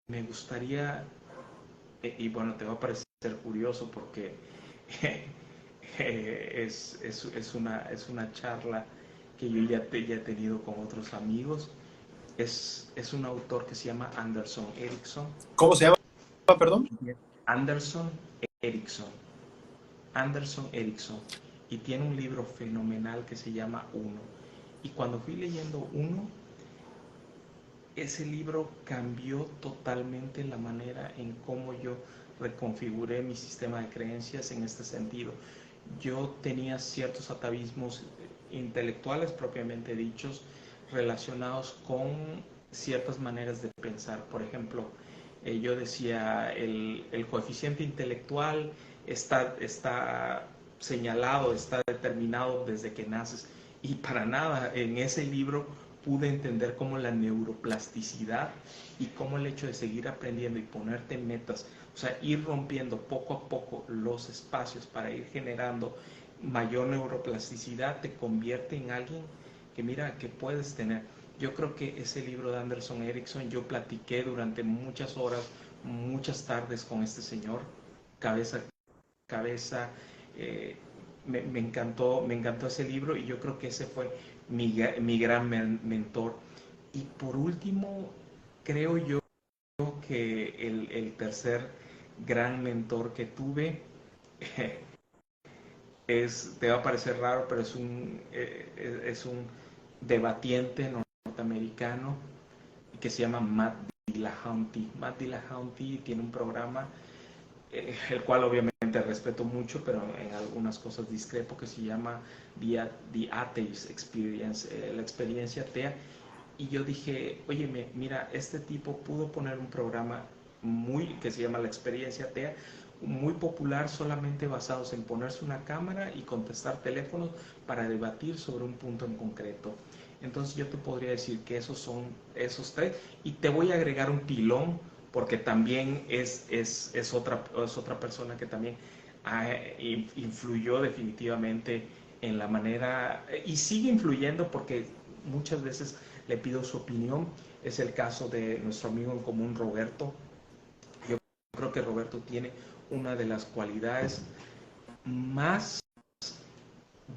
me gustaría, y bueno, te va a parecer curioso porque es una charla que yo ya he tenido con otros amigos. Es un autor que se llama Anderson Erickson. ¿Cómo se llama, perdón? Anderson Erickson. Anderson Erickson. Y tiene un libro fenomenal que se llama Uno. Y cuando fui leyendo Uno, ese libro cambió totalmente la manera en cómo yo reconfiguré mi sistema de creencias en este sentido. Yo tenía ciertos atavismos intelectuales propiamente dichos relacionados con ciertas maneras de pensar. Por ejemplo, yo decía, el coeficiente intelectual está señalado, está determinado desde que naces. Y para nada, en ese libro pude entender cómo la neuroplasticidad y cómo el hecho de seguir aprendiendo y ponerte metas, o sea, ir rompiendo poco a poco los espacios para ir generando mayor neuroplasticidad, te convierte en alguien que mira, que puedes tener. Yo creo que ese libro de Anderson Erickson, yo platiqué durante muchas horas, muchas tardes con este señor, cabeza a cabeza. Me encantó ese libro, y yo creo que ese fue mi gran mentor. Y por último, creo yo que el tercer gran mentor que tuve te va a parecer raro, pero es un debatiente norteamericano que se llama Matt Dillahunty. Matt Dillahunty tiene un programa, el cual obviamente respeto mucho, pero en algunas cosas discrepo, que se llama The Atheist Experience, la experiencia atea. Y yo dije, oye, mira, este tipo pudo poner un programa que se llama La Experiencia atea, muy popular, solamente basados en ponerse una cámara y contestar teléfonos para debatir sobre un punto en concreto. Entonces yo te podría decir que esos son esos tres, y te voy a agregar un pilón porque también es otra persona que también influyó definitivamente en la manera, y sigue influyendo porque muchas veces le pido su opinión. Es el caso de nuestro amigo en común, Roberto. Yo creo que Roberto tiene una de las cualidades más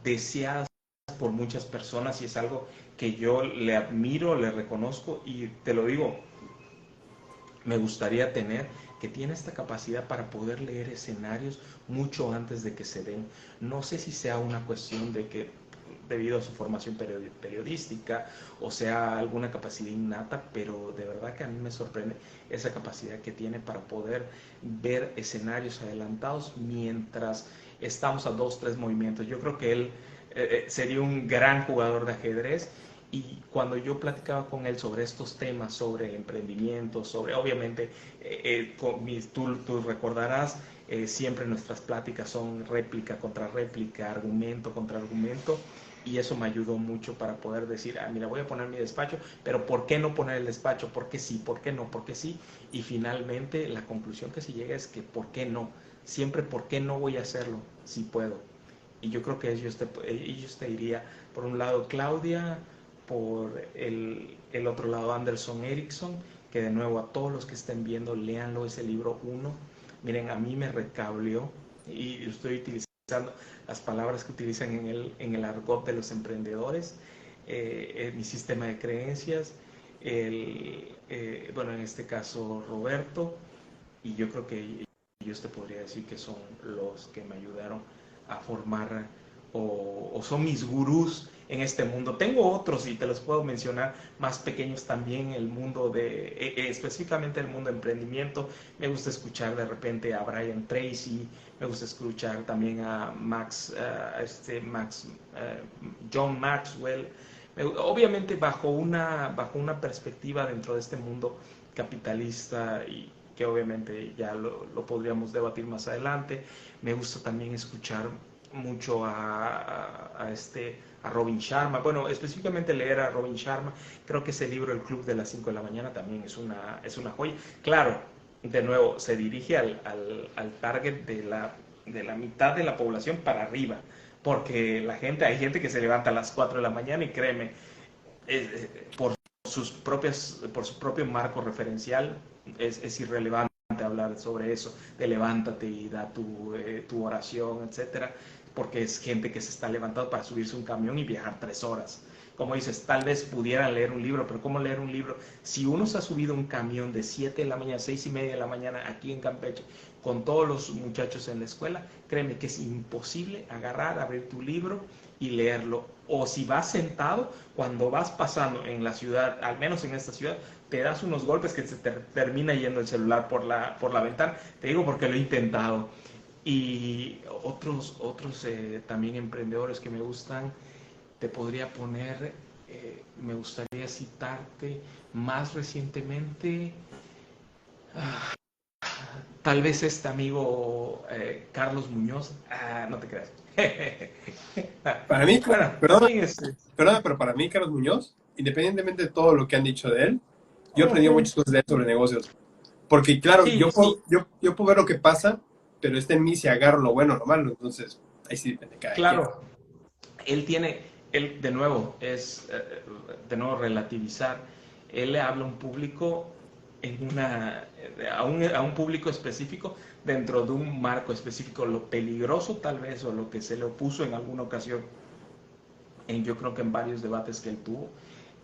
deseadas por muchas personas, y es algo que yo le admiro, le reconozco, y te lo digo, me gustaría tener, que tiene esta capacidad para poder leer escenarios mucho antes de que se den. No sé si sea una cuestión de que debido a su formación periodística o sea alguna capacidad innata, pero de verdad que a mí me sorprende esa capacidad que tiene para poder ver escenarios adelantados mientras estamos a 2, 3 movimientos. Yo creo que él sería un gran jugador de ajedrez. Y cuando yo platicaba con él sobre estos temas, sobre emprendimiento, sobre, obviamente, tú recordarás, siempre nuestras pláticas son réplica contra réplica, argumento contra argumento, y eso me ayudó mucho para poder decir, mira, voy a poner mi despacho, pero ¿por qué no poner el despacho? ¿Por qué sí? ¿Por qué no? ¿Por qué sí? Y finalmente la conclusión que se llega es que ¿por qué no? Siempre ¿por qué no voy a hacerlo si puedo? Y yo creo que ellos te diría, por un lado Claudia, por el otro lado Anderson Erickson, que de nuevo a todos los que estén viendo, léanlo, ese libro Uno. Miren, a mí me recableó, y estoy utilizando las palabras que utilizan en el argot de los emprendedores, mi sistema de creencias, bueno, en este caso Roberto, y yo creo que ellos te podría decir que son los que me ayudaron a formar, o son mis gurús en este mundo. Tengo otros y te los puedo mencionar más pequeños también, el mundo específicamente el mundo de emprendimiento. Me gusta escuchar de repente a Brian Tracy, me gusta escuchar también a John Maxwell, obviamente bajo una perspectiva dentro de este mundo capitalista y que obviamente ya lo podríamos debatir más adelante. Me gusta también escuchar mucho a Robin Sharma, bueno, específicamente leer a Robin Sharma. Creo que ese libro, El Club de las 5 de la mañana, también es una joya. Claro, de nuevo, se dirige al target de la mitad de la población para arriba, porque hay gente que se levanta a las 4 de la mañana y créeme, por por su propio marco referencial, es irrelevante hablar sobre eso, de levántate y da tu oración, etcétera, porque es gente que se está levantando para subirse un camión y viajar 3 horas. Como dices, tal vez pudieran leer un libro, pero ¿cómo leer un libro? Si uno se ha subido un camión de 7 de la mañana, 6:30 de la mañana aquí en Campeche, con todos los muchachos en la escuela, créeme que es imposible agarrar, abrir tu libro y leerlo. O si vas sentado, cuando vas pasando en la ciudad, al menos en esta ciudad, te das unos golpes que se te termina yendo el celular por la ventana. Te digo porque lo he intentado. Y otros también emprendedores que me gustan, te podría poner, me gustaría citarte más recientemente, ah, tal vez este amigo Carlos Muñoz, no te creas. Para mí, Bueno, perdona, también es... perdona, pero para mí, Carlos Muñoz, independientemente de todo lo que han dicho de él, yo he aprendido Ujú. muchas cosas de él sobre negocios. Porque, claro, Sí, yo puedo ver lo que pasa, pero está en mí si agarro lo bueno o lo malo. Entonces, ahí sí depende de cada quien. claro, él de nuevo, de nuevo relativizar, él le habla a un público a un público específico dentro de un marco específico. Lo peligroso tal vez, o lo que se le opuso en alguna ocasión, yo creo que en varios debates que él tuvo,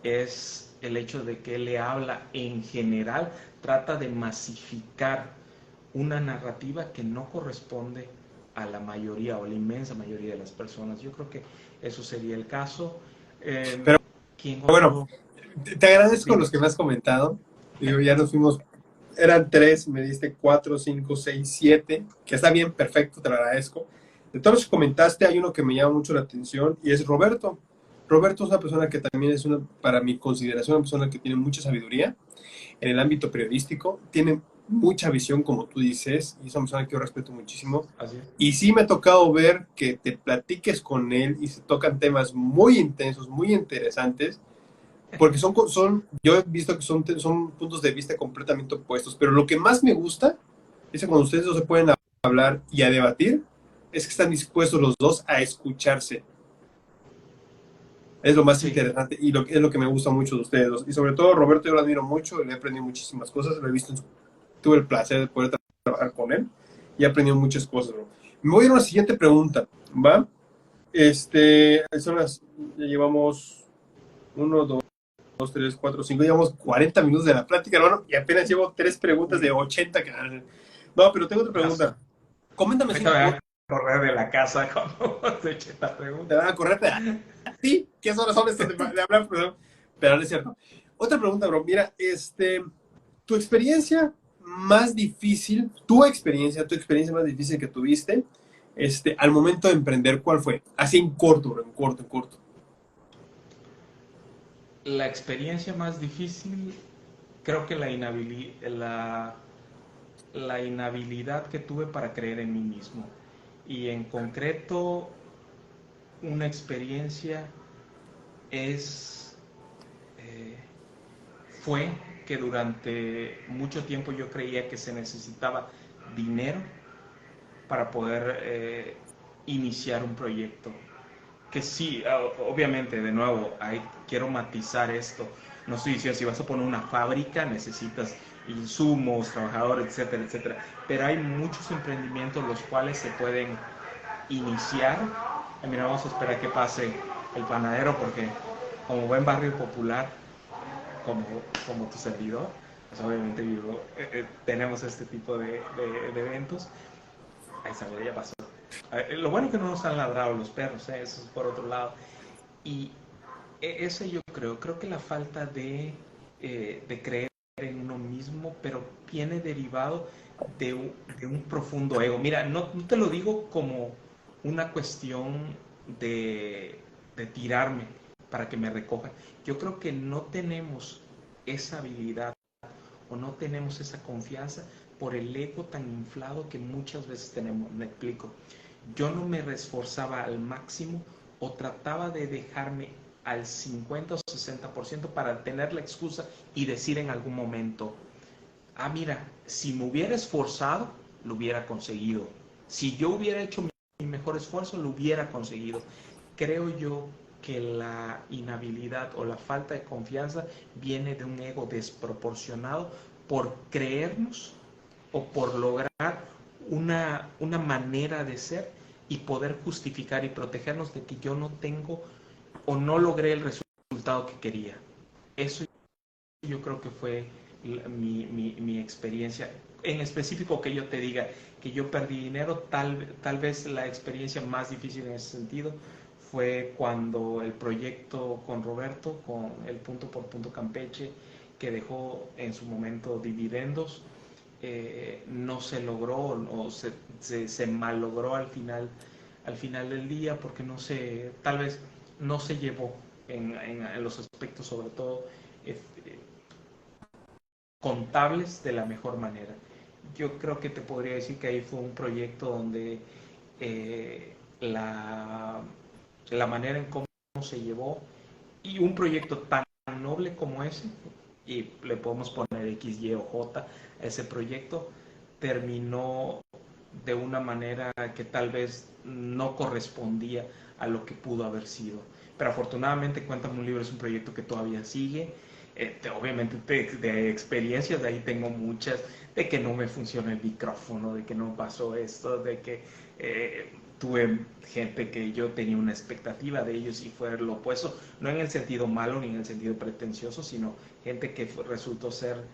es el hecho de que él le habla en general, trata de masificar una narrativa que no corresponde a la mayoría o la inmensa mayoría de las personas. Yo creo que eso sería el caso. Pero ¿Quién bueno, otro? te agradezco Dime. los que me has comentado. Digo, ya nos fuimos, eran tres, me diste cuatro, cinco, seis, siete, que está bien, perfecto, te lo agradezco. De todos los que comentaste, hay uno que me llama mucho la atención y es Roberto. Roberto es una persona que también es para mi consideración, una persona que tiene mucha sabiduría en el ámbito periodístico, tiene mucha visión, como tú dices, y es una persona que yo respeto muchísimo. Así es. Y sí me ha tocado ver que te platiques con él y se tocan temas muy intensos, muy interesantes, porque yo he visto que son puntos de vista completamente opuestos, pero lo que más me gusta es que cuando ustedes dos se pueden hablar y a debatir, es que están dispuestos los dos a escucharse. Es lo más Sí, interesante y es lo que me gusta mucho de ustedes dos. Y sobre todo, Roberto, yo lo admiro mucho, le he aprendido muchísimas cosas, lo he visto, tuve el placer de poder trabajar con él y he aprendido muchas cosas, bro. Me voy a ir a una siguiente pregunta, ¿va? Ya llevamos 1, 2, 3, 4, 5, llevamos 40 minutos de la plática, hermano, y apenas llevo 3 preguntas de 80 que... No, pero tengo otra pregunta. Coméntame ahorita cinco me voy cosas. a correr de la casa cuando te eche esta Te pregunta. van a correr a ti. ¿Qué horas son estas de hablar? Pero no es cierto. Otra pregunta, bro. Mira, tu experiencia más difícil, tu experiencia más difícil que tuviste, al momento de emprender, ¿cuál fue? Así en corto, bro, en corto, en corto. La experiencia más difícil, creo que la inhabilidad que tuve para creer en mí mismo. Y en concreto, una experiencia es, eh, fue que durante mucho tiempo yo creía que se necesitaba dinero para poder iniciar un proyecto. Que sí, obviamente, de nuevo, quiero matizar esto. No estoy diciendo si vas a poner una fábrica, necesitas insumos, trabajadores, etcétera, etcétera. Pero hay muchos emprendimientos los cuales se pueden iniciar. Mira, vamos a esperar que pase el panadero porque como buen barrio popular, como, como tu servidor, pues obviamente tenemos este tipo de eventos. Ahí está, ya pasó. Lo bueno es que no nos han ladrado los perros, eso es por otro lado. Y eso yo creo que la falta de creer en uno mismo, pero viene derivado de un profundo ego. Mira, no te lo digo como una cuestión de tirarme para que me recojan. Yo creo que no tenemos esa habilidad o no tenemos esa confianza por el ego tan inflado que muchas veces tenemos. Me explico. Yo no me esforzaba al máximo o trataba de dejarme al 50 o 60% para tener la excusa y decir en algún momento, ah, mira, si me hubiera esforzado, lo hubiera conseguido. Si yo hubiera hecho mi mejor esfuerzo, lo hubiera conseguido. Creo yo que la inhabilidad o la falta de confianza viene de un ego desproporcionado por creernos o por lograr una manera de ser y poder justificar y protegernos de que yo no tengo o no logré el resultado que quería. Eso yo creo que fue mi experiencia. En específico que yo te diga que yo perdí dinero, tal vez la experiencia más difícil en ese sentido fue cuando el proyecto con Roberto, con el punto por punto Campeche, que dejó en su momento dividendos, no se logró o se malogró al final del día porque no se, tal vez no se llevó en los aspectos sobre todo contables de la mejor manera. Yo creo que te podría decir que ahí fue un proyecto donde la manera en cómo se llevó y un proyecto tan noble como ese, y le podemos poner X, Y o J a ese proyecto, terminó de una manera que tal vez no correspondía a lo que pudo haber sido. Pero afortunadamente Cuéntame un libro es un proyecto que todavía sigue. Obviamente de experiencias de ahí tengo muchas, de que no me funciona el micrófono, de que no pasó esto, de que tuve gente que yo tenía una expectativa de ellos y fue lo opuesto, no en el sentido malo ni en el sentido pretencioso, sino gente que resultó ser,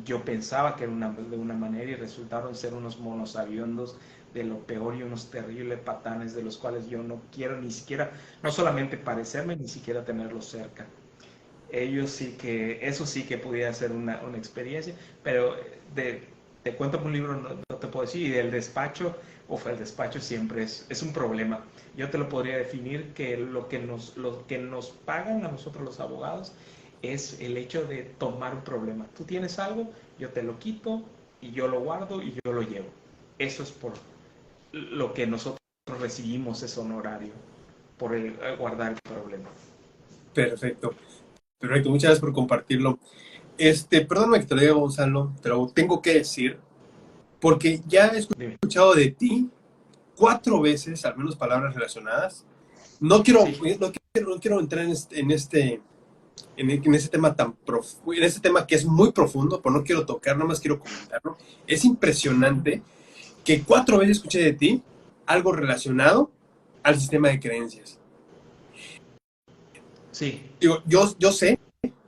yo pensaba que era de una manera y resultaron ser unos monos aviondos de lo peor y unos terribles patanes de los cuales yo no quiero ni siquiera, no solamente parecerme, ni siquiera tenerlos cerca. Ellos sí que, eso sí que pudiera ser una experiencia, pero te cuento un libro, no te puedo decir, y del despacho, el despacho siempre es un problema. Yo te lo podría definir que lo que nos pagan a nosotros los abogados es el hecho de tomar un problema. Tú tienes algo, yo te lo quito y yo lo guardo y yo lo llevo. Eso es por lo que nosotros recibimos ese honorario, por guardar el problema. Perfecto, perfecto. Muchas gracias por compartirlo. Perdóname que te lo diga, Gonzalo, te lo tengo que decir, porque ya he Dime. escuchado de ti 4 veces, al menos palabras relacionadas. No quiero, Sí. no quiero entrar en ese tema tan en ese tema que es muy profundo, pero no quiero tocar, nada más quiero comentarlo. Es impresionante que 4 veces escuché de ti algo relacionado al sistema de creencias. Sí. Digo, yo sé,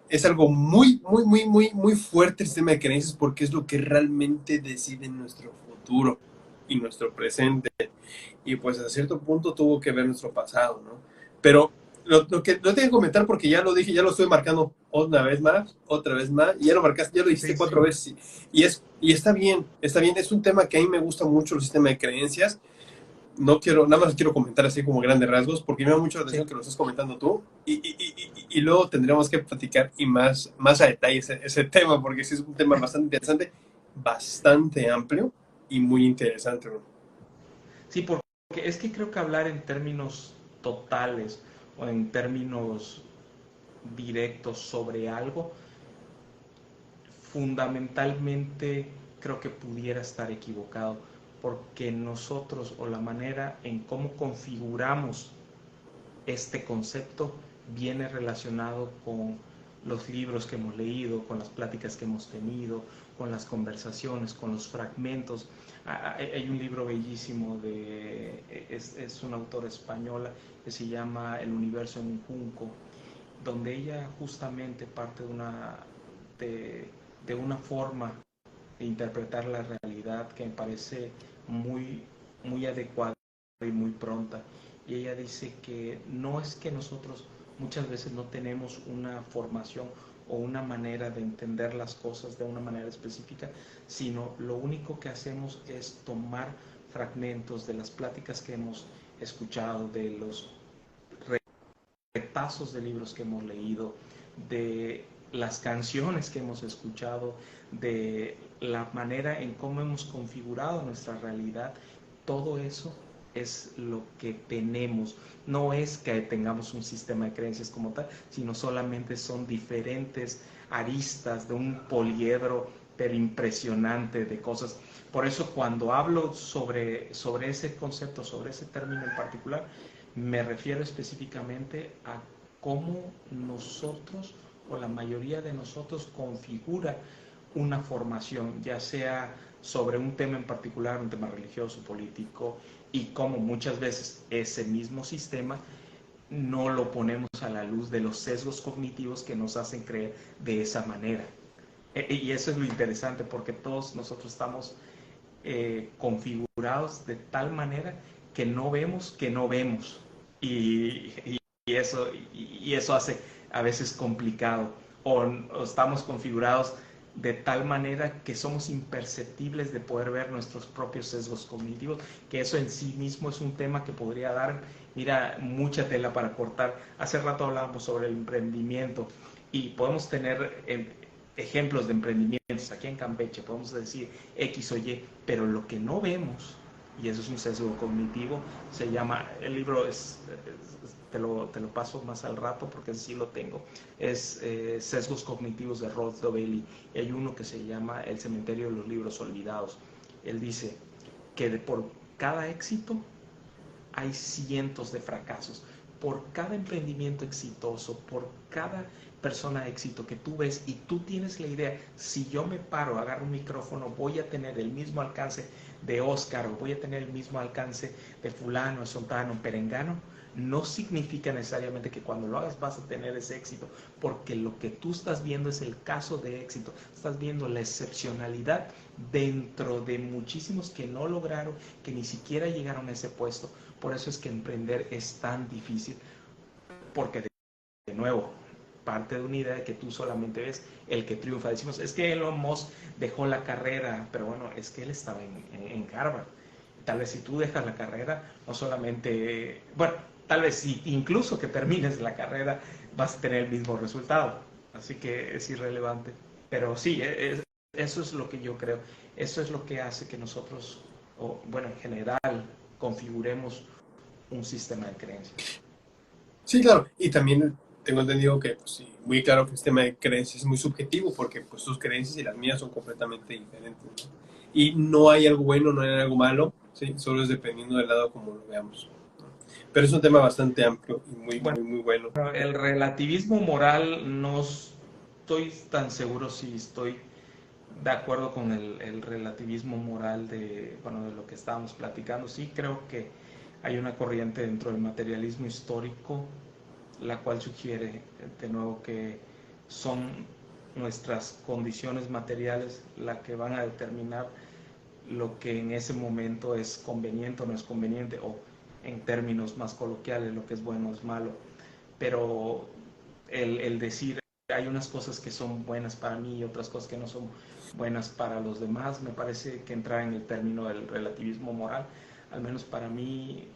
es algo muy, muy, muy, muy, muy fuerte el sistema de creencias porque es lo que realmente decide nuestro futuro y nuestro presente. Y pues a cierto punto tuvo que ver nuestro pasado, ¿no? Pero lo que lo tengo que comentar porque ya lo dije, ya lo estoy marcando otra vez más, y ya lo marcaste, ya lo dijiste Sí, 4 veces, y está bien, es un tema que a mí me gusta mucho, el sistema de creencias. No quiero, nada más quiero comentar así como grandes rasgos, porque me da mucha atención sí. que lo estás comentando tú, y luego tendremos que platicar y más a detalle ese tema, porque sí es un tema bastante interesante, bastante amplio y muy interesante, bro. Sí, porque es que creo que hablar en términos totales o en términos directos sobre algo, fundamentalmente creo que pudiera estar equivocado, porque nosotros o la manera en cómo configuramos este concepto viene relacionado con los libros que hemos leído, con las pláticas que hemos tenido, con las conversaciones, con los fragmentos. Hay un libro bellísimo es una autora española que se llama El universo en un junco, donde ella justamente parte de, de una forma de interpretar la realidad que me parece muy, muy adecuada y muy pronta. Y ella dice que no es que nosotros muchas veces no tenemos una formación o una manera de entender las cosas de una manera específica, sino lo único que hacemos es tomar fragmentos de las pláticas que hemos escuchado, de los retazos de libros que hemos leído, de las canciones que hemos escuchado, de la manera en cómo hemos configurado nuestra realidad. Todo eso es lo que tenemos. No es que tengamos un sistema de creencias como tal, sino solamente son diferentes aristas de un poliedro pero impresionante de cosas. Por eso cuando hablo sobre ese concepto, sobre ese término en particular, me refiero específicamente a cómo nosotros o la mayoría de nosotros configura una formación, ya sea sobre un tema en particular, un tema religioso, político, y cómo muchas veces ese mismo sistema no lo ponemos a la luz de los sesgos cognitivos que nos hacen creer de esa manera. Y eso es lo interesante, porque todos nosotros estamos configurados de tal manera que no vemos que no vemos. Y eso hace a veces complicado. O estamos configurados de tal manera que somos imperceptibles de poder ver nuestros propios sesgos cognitivos, que eso en sí mismo es un tema que podría dar, mira, mucha tela para cortar. Hace rato hablábamos sobre el emprendimiento y podemos tener ejemplos de emprendimientos aquí en Campeche, podemos decir X o Y, pero lo que no vemos, y eso es un sesgo cognitivo, se llama, el libro te lo paso más al rato porque sí lo tengo, es Sesgos Cognitivos de Rod Dovelli. Y hay uno que se llama El Cementerio de los Libros Olvidados. Él dice que por cada éxito hay cientos de fracasos. Por cada emprendimiento exitoso, por cada persona de éxito que tú ves y tú tienes la idea, si yo me paro, agarro un micrófono, voy a tener el mismo alcance de Oscar o voy a tener el mismo alcance de fulano, sultano, perengano, no significa necesariamente que cuando lo hagas vas a tener ese éxito, porque lo que tú estás viendo es el caso de éxito, estás viendo la excepcionalidad dentro de muchísimos que no lograron, que ni siquiera llegaron a ese puesto. Por eso es que emprender es tan difícil, porque de nuevo, parte de una idea de que tú solamente ves el que triunfa. Decimos, es que Elon Musk dejó la carrera, pero bueno, es que él estaba en Harvard. Tal vez si tú dejas la carrera, no solamente, bueno, tal vez si incluso que termines la carrera, vas a tener el mismo resultado. Así que es irrelevante. Pero sí, eso es lo que yo creo. Eso es lo que hace que nosotros, o bueno, en general, configuremos un sistema de creencias. Sí, claro. Y también tengo entendido que, pues sí, muy claro que el sistema de creencias es muy subjetivo porque pues sus creencias y las mías son completamente diferentes, ¿no? Y no hay algo bueno, no hay algo malo, ¿sí? Solo es dependiendo del lado como lo veamos, ¿no? Pero es un tema bastante amplio y muy, Bueno, muy, muy bueno. el relativismo moral no estoy tan seguro si estoy de acuerdo con el relativismo moral de, bueno, de lo que estábamos platicando. Sí creo que hay una corriente dentro del materialismo histórico, la cual sugiere de nuevo que son nuestras condiciones materiales las que van a determinar lo que en ese momento es conveniente o no es conveniente, o en términos más coloquiales, lo que es bueno o es malo. Pero el decir hay unas cosas que son buenas para mí y otras cosas que no son buenas para los demás, me parece que entra en el término del relativismo moral. Al menos para mí,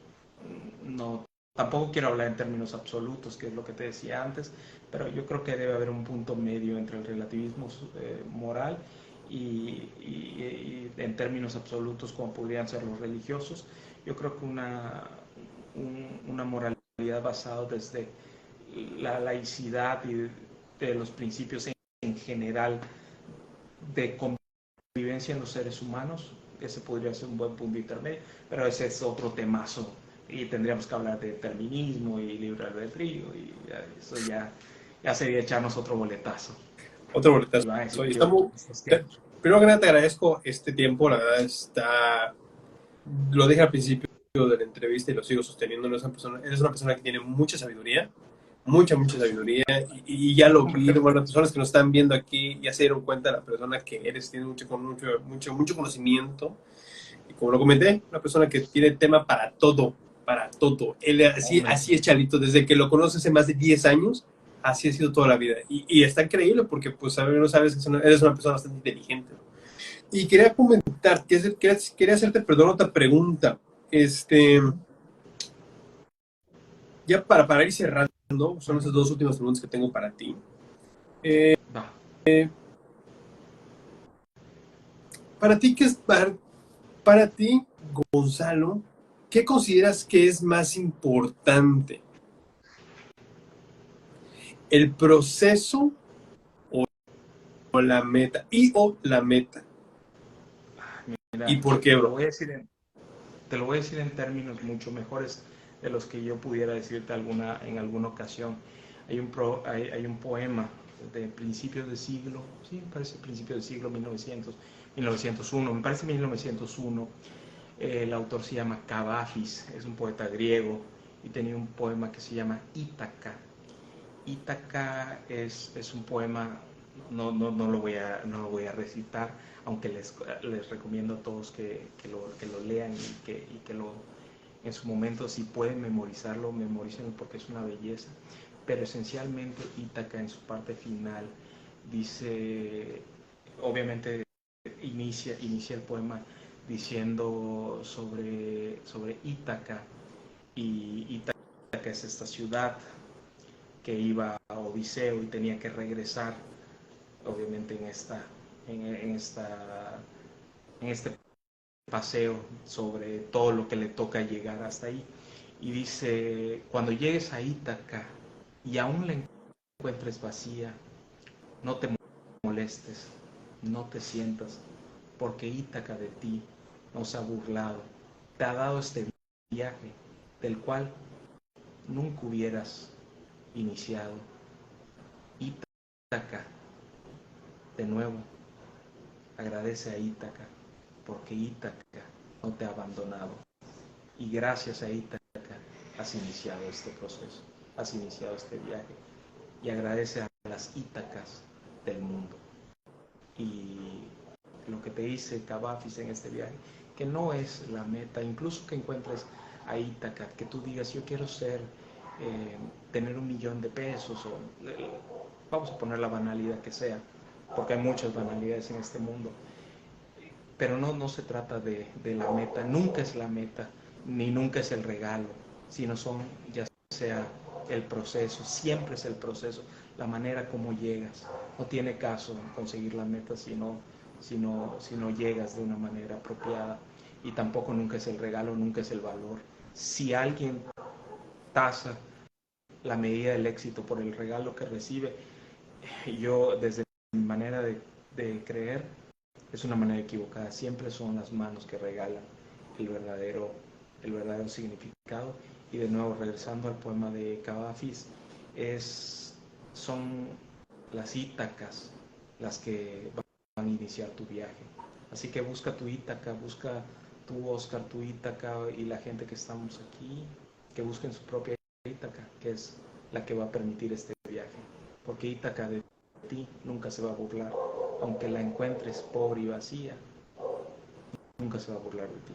no, tampoco quiero hablar en términos absolutos, que es lo que te decía antes, pero yo creo que debe haber un punto medio entre el relativismo moral y en términos absolutos como podrían ser los religiosos. Yo creo que una moralidad basada desde la laicidad y de los principios en general de convivencia en los seres humanos, ese podría ser un buen punto intermedio, pero ese es otro temazo y tendríamos que hablar de determinismo y libre albedrío y eso ya sería echarnos otro boletazo. Otro boletazo. Y van a decir, Está muy... ¿qué? Primero que nada te agradezco este tiempo, la verdad está... Lo dije al principio de la entrevista y lo sigo sosteniendo, eres una persona que tiene mucha sabiduría, mucha sabiduría, y ya lo vi, bueno, las personas que nos están viendo aquí ya se dieron cuenta de la persona que eres, tienes mucho conocimiento, y como lo comenté, una persona que tiene tema para todo, para todo. Él Hombre, así es Chalito, desde que lo conoce hace más de 10 años, así ha sido toda la vida. Y está increíble porque, pues, no sabes que eres una persona bastante inteligente. Y quería comentar, quería hacerte, perdón, otra pregunta. Ya para ir cerrando, son esas dos últimas preguntas que tengo para ti. va. Para ti, para ti, Gonzalo, ¿qué consideras que es más importante? ¿El proceso o la meta? O la meta. ¿Y Mira, por qué, te lo bro? voy a decir te lo voy a decir en términos mucho mejores de los que yo pudiera decirte en alguna ocasión. Hay un poema de principios de siglo, sí, me parece principios de siglo 1901, me parece 1901. El autor se llama Cavafis, es un poeta griego y tenía un poema que se llama Ítaca. Ítaca es un poema, no lo voy a recitar, aunque les recomiendo a todos que lo lean y que en su momento, si pueden memorizarlo, memorícenlo porque es una belleza. Pero esencialmente Ítaca en su parte final dice, obviamente inicia el poema diciendo sobre Ítaca, y Ítaca es esta ciudad que iba a Odiseo y tenía que regresar, obviamente en este paseo sobre todo lo que le toca llegar hasta ahí. Y dice, cuando llegues a Ítaca y aún la encuentres vacía, no te molestes, no te sientas, porque Ítaca de ti no se ha burlado, te ha dado este viaje del cual nunca hubieras iniciado. Ítaca, de nuevo, agradece a Ítaca, porque Ítaca no te ha abandonado. Y gracias a Ítaca has iniciado este proceso, has iniciado este viaje. Y agradece a las Ítacas del mundo. Y lo que te dice Cavafis en este viaje, que no es la meta, incluso que encuentres a Ítaca, que tú digas, yo quiero tener 1.000.000 de pesos, o vamos a poner la banalidad que sea, porque hay muchas banalidades en este mundo, pero no se trata de la meta, nunca es la meta, ni nunca es el regalo, sino son ya sea el proceso, siempre es el proceso, la manera como llegas. No tiene caso conseguir la meta si no llegas de una manera apropiada, y tampoco nunca es el regalo, nunca es el valor. Si alguien tasa la medida del éxito por el regalo que recibe, yo desde mi manera de creer, es una manera equivocada. Siempre son las manos que regalan el verdadero significado. Y de nuevo, regresando al poema de Cavafis, son las Ítacas las que van a iniciar tu viaje. Así que busca tu Ítaca, busca tu Oscar, tu Ítaca, y la gente que estamos aquí, que busquen su propia Ítaca, que es la que va a permitir este viaje. Porque Ítaca de ti nunca se va a burlar, aunque la encuentres pobre y vacía, nunca se va a burlar de ti.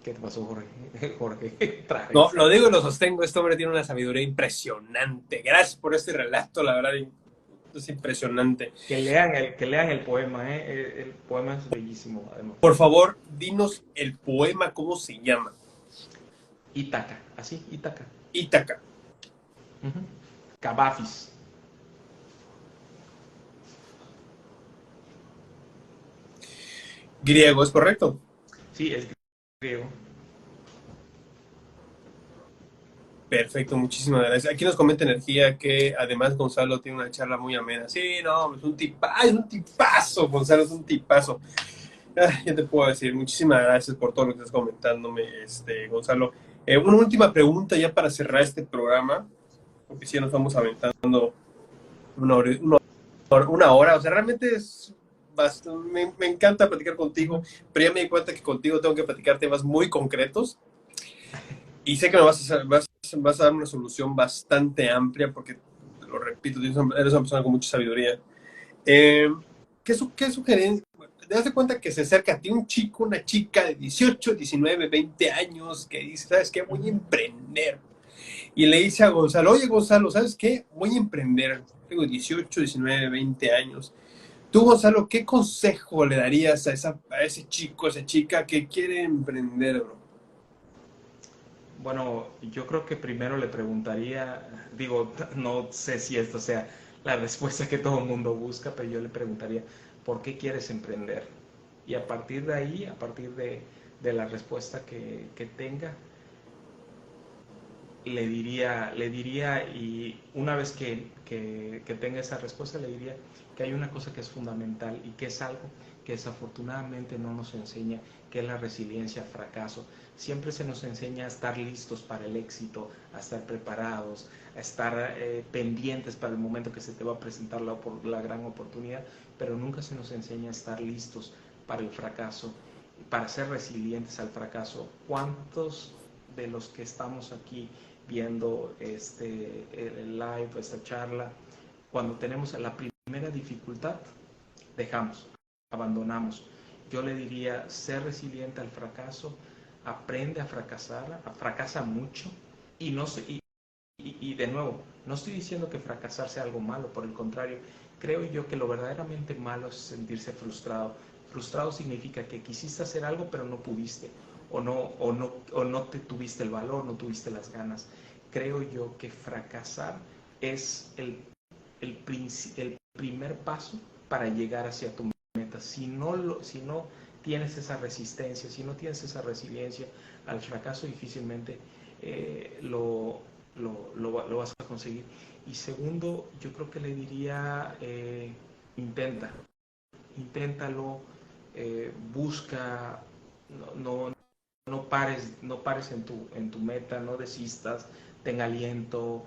¿Qué te pasó, Jorge? Jorge, No, lo digo y lo sostengo, este hombre tiene una sabiduría impresionante. Gracias por este relato, la verdad, es impresionante. Que lean el poema, ¿eh? El poema es bellísimo, además. Por favor, dinos el poema, ¿cómo se llama? Ítaca, así, Ítaca. Ítaca. Cavafis. Griego, ¿es correcto? Sí, es griego. Perfecto, muchísimas gracias. Aquí nos comenta Energía que además Gonzalo tiene una charla muy amena. Sí, no, es un tipazo, Gonzalo, es un tipazo. Ya te puedo decir, muchísimas gracias por todo lo que estás comentándome, Gonzalo. Una última pregunta ya para cerrar este programa, porque si ya nos estamos aventando una hora. O sea, realmente me encanta platicar contigo, pero ya me di cuenta que contigo tengo que platicar temas muy concretos. Y sé que me vas a dar una solución bastante amplia porque, lo repito, eres una persona con mucha sabiduría. ¿Qué sugerencia? te das cuenta que se acerca a ti un chico, una chica de 18, 19, 20 años que dice, ¿sabes qué? Voy a emprender. Y le dice a Gonzalo, oye Gonzalo, ¿sabes qué? Voy a emprender. Tengo 18, 19, 20 años. Tú, Gonzalo, ¿qué consejo le darías a ese chico, a esa chica que quiere emprender, bro? Bueno, yo creo que primero le preguntaría, digo, no sé si esto sea la respuesta que todo el mundo busca, pero yo le preguntaría, ¿por qué quieres emprender? Y a partir de ahí, a partir de la respuesta que tenga, y una vez que tenga esa respuesta, le diría que hay una cosa que es fundamental y que es algo que desafortunadamente no nos enseña, que es la resiliencia al fracaso. Siempre se nos enseña a estar listos para el éxito, a estar preparados, a estar pendientes para el momento que se te va a presentar la gran oportunidad, pero nunca se nos enseña a estar listos para el fracaso, para ser resilientes al fracaso. ¿Cuántos de los que estamos aquí viendo el live, esta charla, cuando tenemos la primera dificultad, dejamos, abandonamos? Yo le diría, ser resiliente al fracaso, aprende a fracasar, fracasa mucho y no se, y de nuevo, no estoy diciendo que fracasar sea algo malo, por el contrario, creo yo que lo verdaderamente malo es sentirse frustrado. Frustrado significa que quisiste hacer algo pero no pudiste, o no te tuviste el valor, no tuviste las ganas. Creo yo que fracasar es el primer paso para llegar hacia tu meta. Si no tienes esa resistencia, si no tienes esa resiliencia al fracaso, difícilmente lo vas a conseguir. Y segundo, yo creo que le diría, inténtalo, busca, no, no pares en tu meta, no desistas, ten aliento,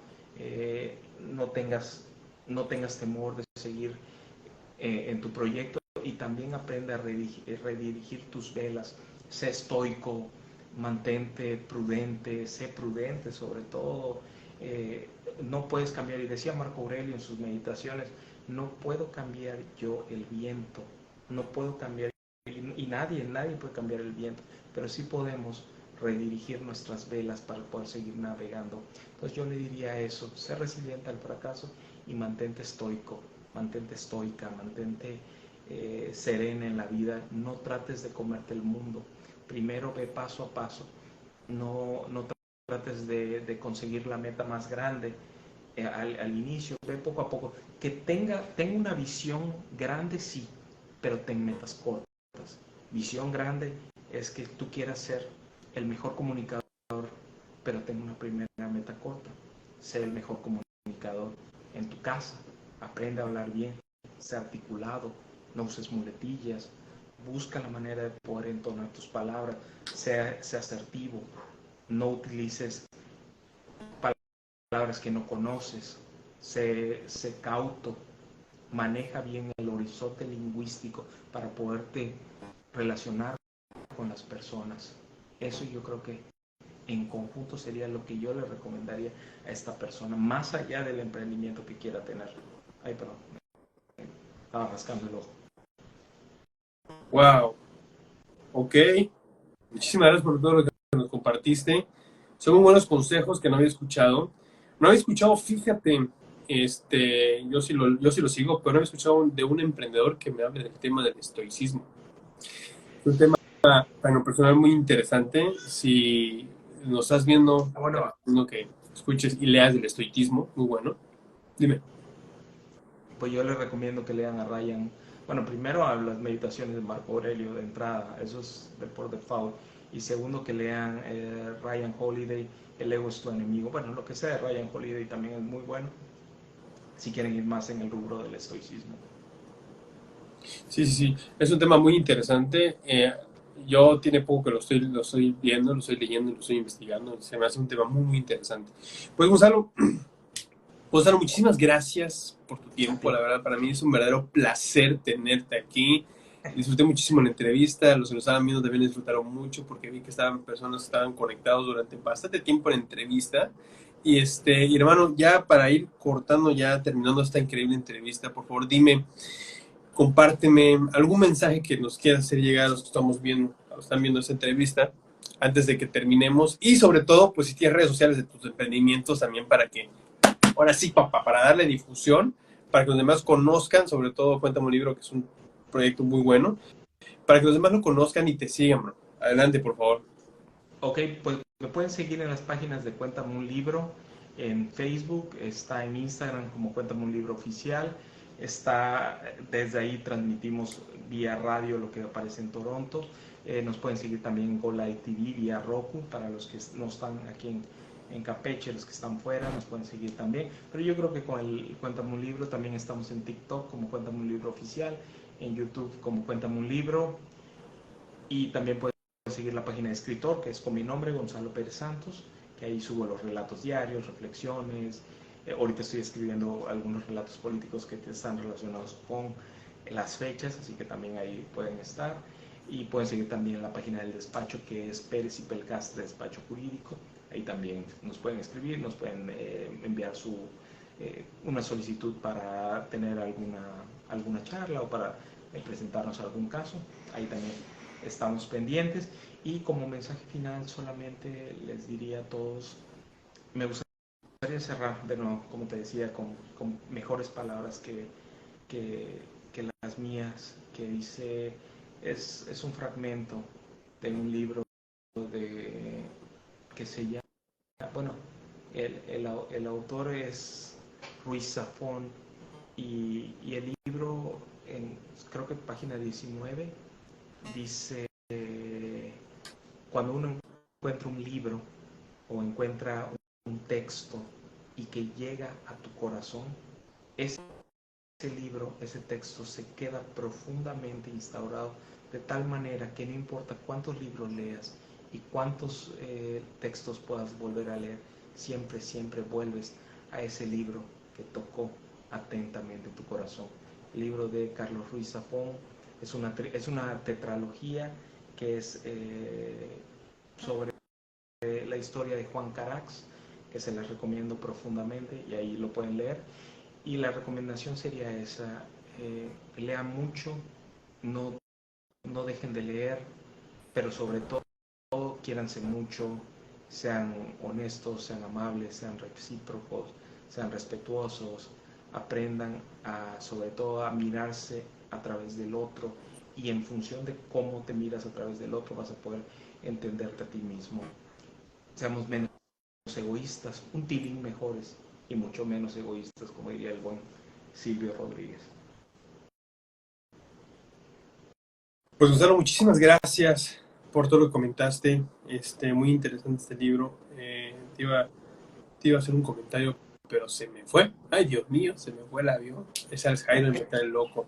no tengas temor de seguir en tu proyecto, y también aprende a redirigir tus velas. Sé estoico, mantente prudente, sé prudente sobre todo. No puedes cambiar, y decía Marco Aurelio en sus meditaciones, no puedo cambiar yo el viento, no puedo cambiar, y nadie puede cambiar el viento, pero sí podemos redirigir nuestras velas para poder seguir navegando. Entonces yo le diría eso, sé resiliente al fracaso y mantente estoico, mantente estoica, mantente serena en la vida. No trates de comerte el mundo, primero ve paso a paso, no trates de conseguir la meta más grande al inicio, ve poco a poco, que tenga una visión grande, sí, pero ten metas cortas. Visión grande es que tú quieras ser el mejor comunicador, pero ten una primera meta corta, ser el mejor comunicador en tu casa, aprende a hablar bien, sé articulado, no uses muletillas, busca la manera de poder entonar tus palabras, sea asertivo, no utilices palabras que no conoces, sé cauto, maneja bien el horizonte lingüístico para poderte relacionar con las personas. Eso yo creo que en conjunto sería lo que yo le recomendaría a esta persona, más allá del emprendimiento que quiera tener. Ay, perdón, estaba rascando el ojo. Wow, ok. Muchísimas gracias por todo lo que nos compartiste. Son muy buenos consejos que no había escuchado. No había escuchado, fíjate, yo sí lo sigo, pero no había escuchado de un emprendedor que me hable del tema del estoicismo. Es un tema para lo personal muy interesante. Si nos estás viendo, Bueno, que escuches y leas del estoicismo, muy bueno. Dime. pues yo les recomiendo que lean a Ryan. Bueno, primero a las meditaciones de Marco Aurelio de entrada, eso es por default. Y segundo, que lean Ryan Holiday, El ego es tu enemigo. Bueno, lo que sea de Ryan Holiday también es muy bueno, si quieren ir más en el rubro del estoicismo. Sí, sí, sí. Es un tema muy interesante. Yo tiene poco que lo estoy viendo, lo estoy leyendo, lo estoy investigando. Se me hace un tema muy, muy interesante. Pues Gonzalo, muchísimas gracias por tu tiempo. La verdad, para mí es un verdadero placer tenerte aquí. Disfruté muchísimo la entrevista. Los que nos estaban viendo también disfrutaron mucho porque vi que personas estaban conectados durante bastante tiempo en la entrevista. Y hermano, ya para ir cortando, ya terminando esta increíble entrevista, por favor, dime, compárteme algún mensaje que nos quieras hacer llegar a los que están viendo esta entrevista antes de que terminemos. Y sobre todo, pues si tienes redes sociales de tus emprendimientos también para que, ahora sí, papá, para darle difusión, para que los demás conozcan, sobre todo Cuéntame un Libro, que es un proyecto muy bueno, para que los demás lo conozcan y te sigan, bro. Adelante, por favor. Ok, pues me pueden seguir en las páginas de Cuéntame un Libro, en Facebook, está en Instagram como Cuéntame un Libro Oficial, está, desde ahí transmitimos vía radio lo que aparece en Toronto, nos pueden seguir también en Go Live TV vía Roku, para los que no están aquí en Campeche, los que están fuera, nos pueden seguir también, pero yo creo que con el Cuéntame un Libro también estamos en TikTok como Cuéntame un Libro Oficial, en YouTube como Cuéntame un Libro, y también pueden seguir la página de escritor, que es con mi nombre, Gonzalo Pérez Santos, que ahí subo los relatos diarios, reflexiones. Ahorita estoy escribiendo algunos relatos políticos que están relacionados con las fechas, así que también ahí pueden estar. Y pueden seguir también la página del despacho, que es Pérez y Pelcast Despacho Jurídico. Ahí también nos pueden escribir, nos pueden enviar una solicitud para tener alguna charla o para presentarnos algún caso. Ahí también estamos pendientes. Y como mensaje final solamente les diría a todos, me gustaría cerrar de nuevo, como te decía, con mejores palabras que las mías, que dice, es un fragmento de un libro que se llama, bueno, el autor es Ruiz Zafón, y el libro, creo que página 19, dice, cuando uno encuentra un libro o encuentra un texto y que llega a tu corazón, ese libro, ese texto se queda profundamente instaurado de tal manera que no importa cuántos libros leas y cuántos textos puedas volver a leer, siempre vuelves a ese libro que tocó atentamente tu corazón. El libro de Carlos Ruiz Zafón es una tetralogía que es sobre la historia de Juan Carax, que se les recomiendo profundamente y ahí lo pueden leer. Y la recomendación sería esa, lean mucho, no dejen de leer, pero sobre todo quiéranse mucho, sean honestos, sean amables, sean recíprocos, sean respetuosos, aprendan sobre todo a mirarse a través del otro, y en función de cómo te miras a través del otro vas a poder entenderte a ti mismo. Seamos menos egoístas, un tilín mejores y mucho menos egoístas, como diría el buen Silvio Rodríguez. Pues Gonzalo, muchísimas gracias por todo lo que comentaste. Muy interesante este libro. Te iba a hacer un comentario, pero se me fue. Ay, Dios mío, se me fue el avión. Es Alzheimer, me está el loco.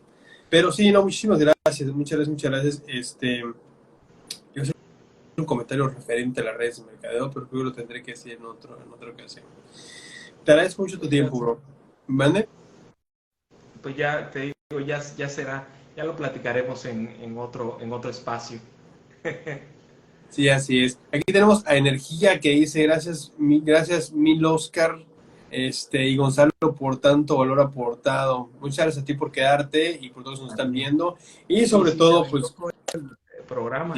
Pero sí, no, muchísimas gracias. Muchas gracias. Yo hacer un comentario referente a las redes de mercadeo, pero creo que lo tendré que decir en otra ocasión. Te agradezco mucho tu tiempo, bro. ¿Mande? Pues ya te digo, ya será, ya lo platicaremos en otro espacio. Sí, así es. Aquí tenemos a Energía que dice, gracias mil Oscar, y Gonzalo por tanto valor aportado. Muchas gracias a ti por quedarte y por todos los que nos están viendo. Y sobre todo, pues, el programa,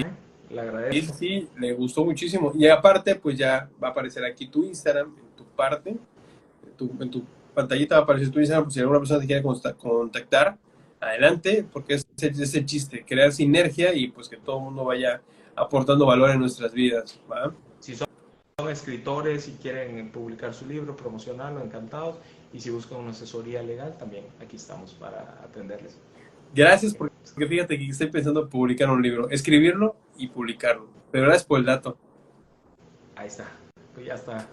le agradezco. sí, le gustó muchísimo. Y aparte, pues ya va a aparecer aquí tu Instagram, en tu parte, en tu pantallita va a aparecer tu Instagram, pues si alguna persona te quiere contactar, adelante, porque es el chiste, crear sinergia y pues que todo el mundo vaya aportando valor en nuestras vidas, ¿va? Si son escritores y quieren publicar su libro, promocionarlo, encantados. Y si buscan una asesoría legal, también aquí estamos para atenderles. Gracias, porque fíjate que estoy pensando publicar un libro, escribirlo y publicarlo. Pero gracias por el dato. Ahí está, pues ya está.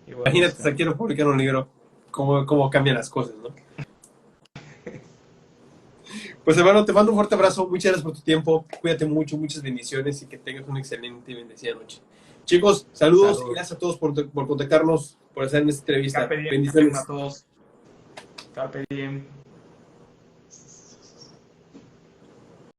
Imagínate, si quiero publicar un libro, cómo cambian las cosas, ¿no? Pues hermano, te mando un fuerte abrazo, muchas gracias por tu tiempo, cuídate mucho, muchas bendiciones y que tengas una excelente y bendecida noche. Chicos, saludos y gracias a todos por contactarnos, por hacer esta entrevista. Carpe diem, bendiciones a todos. Carpe diem.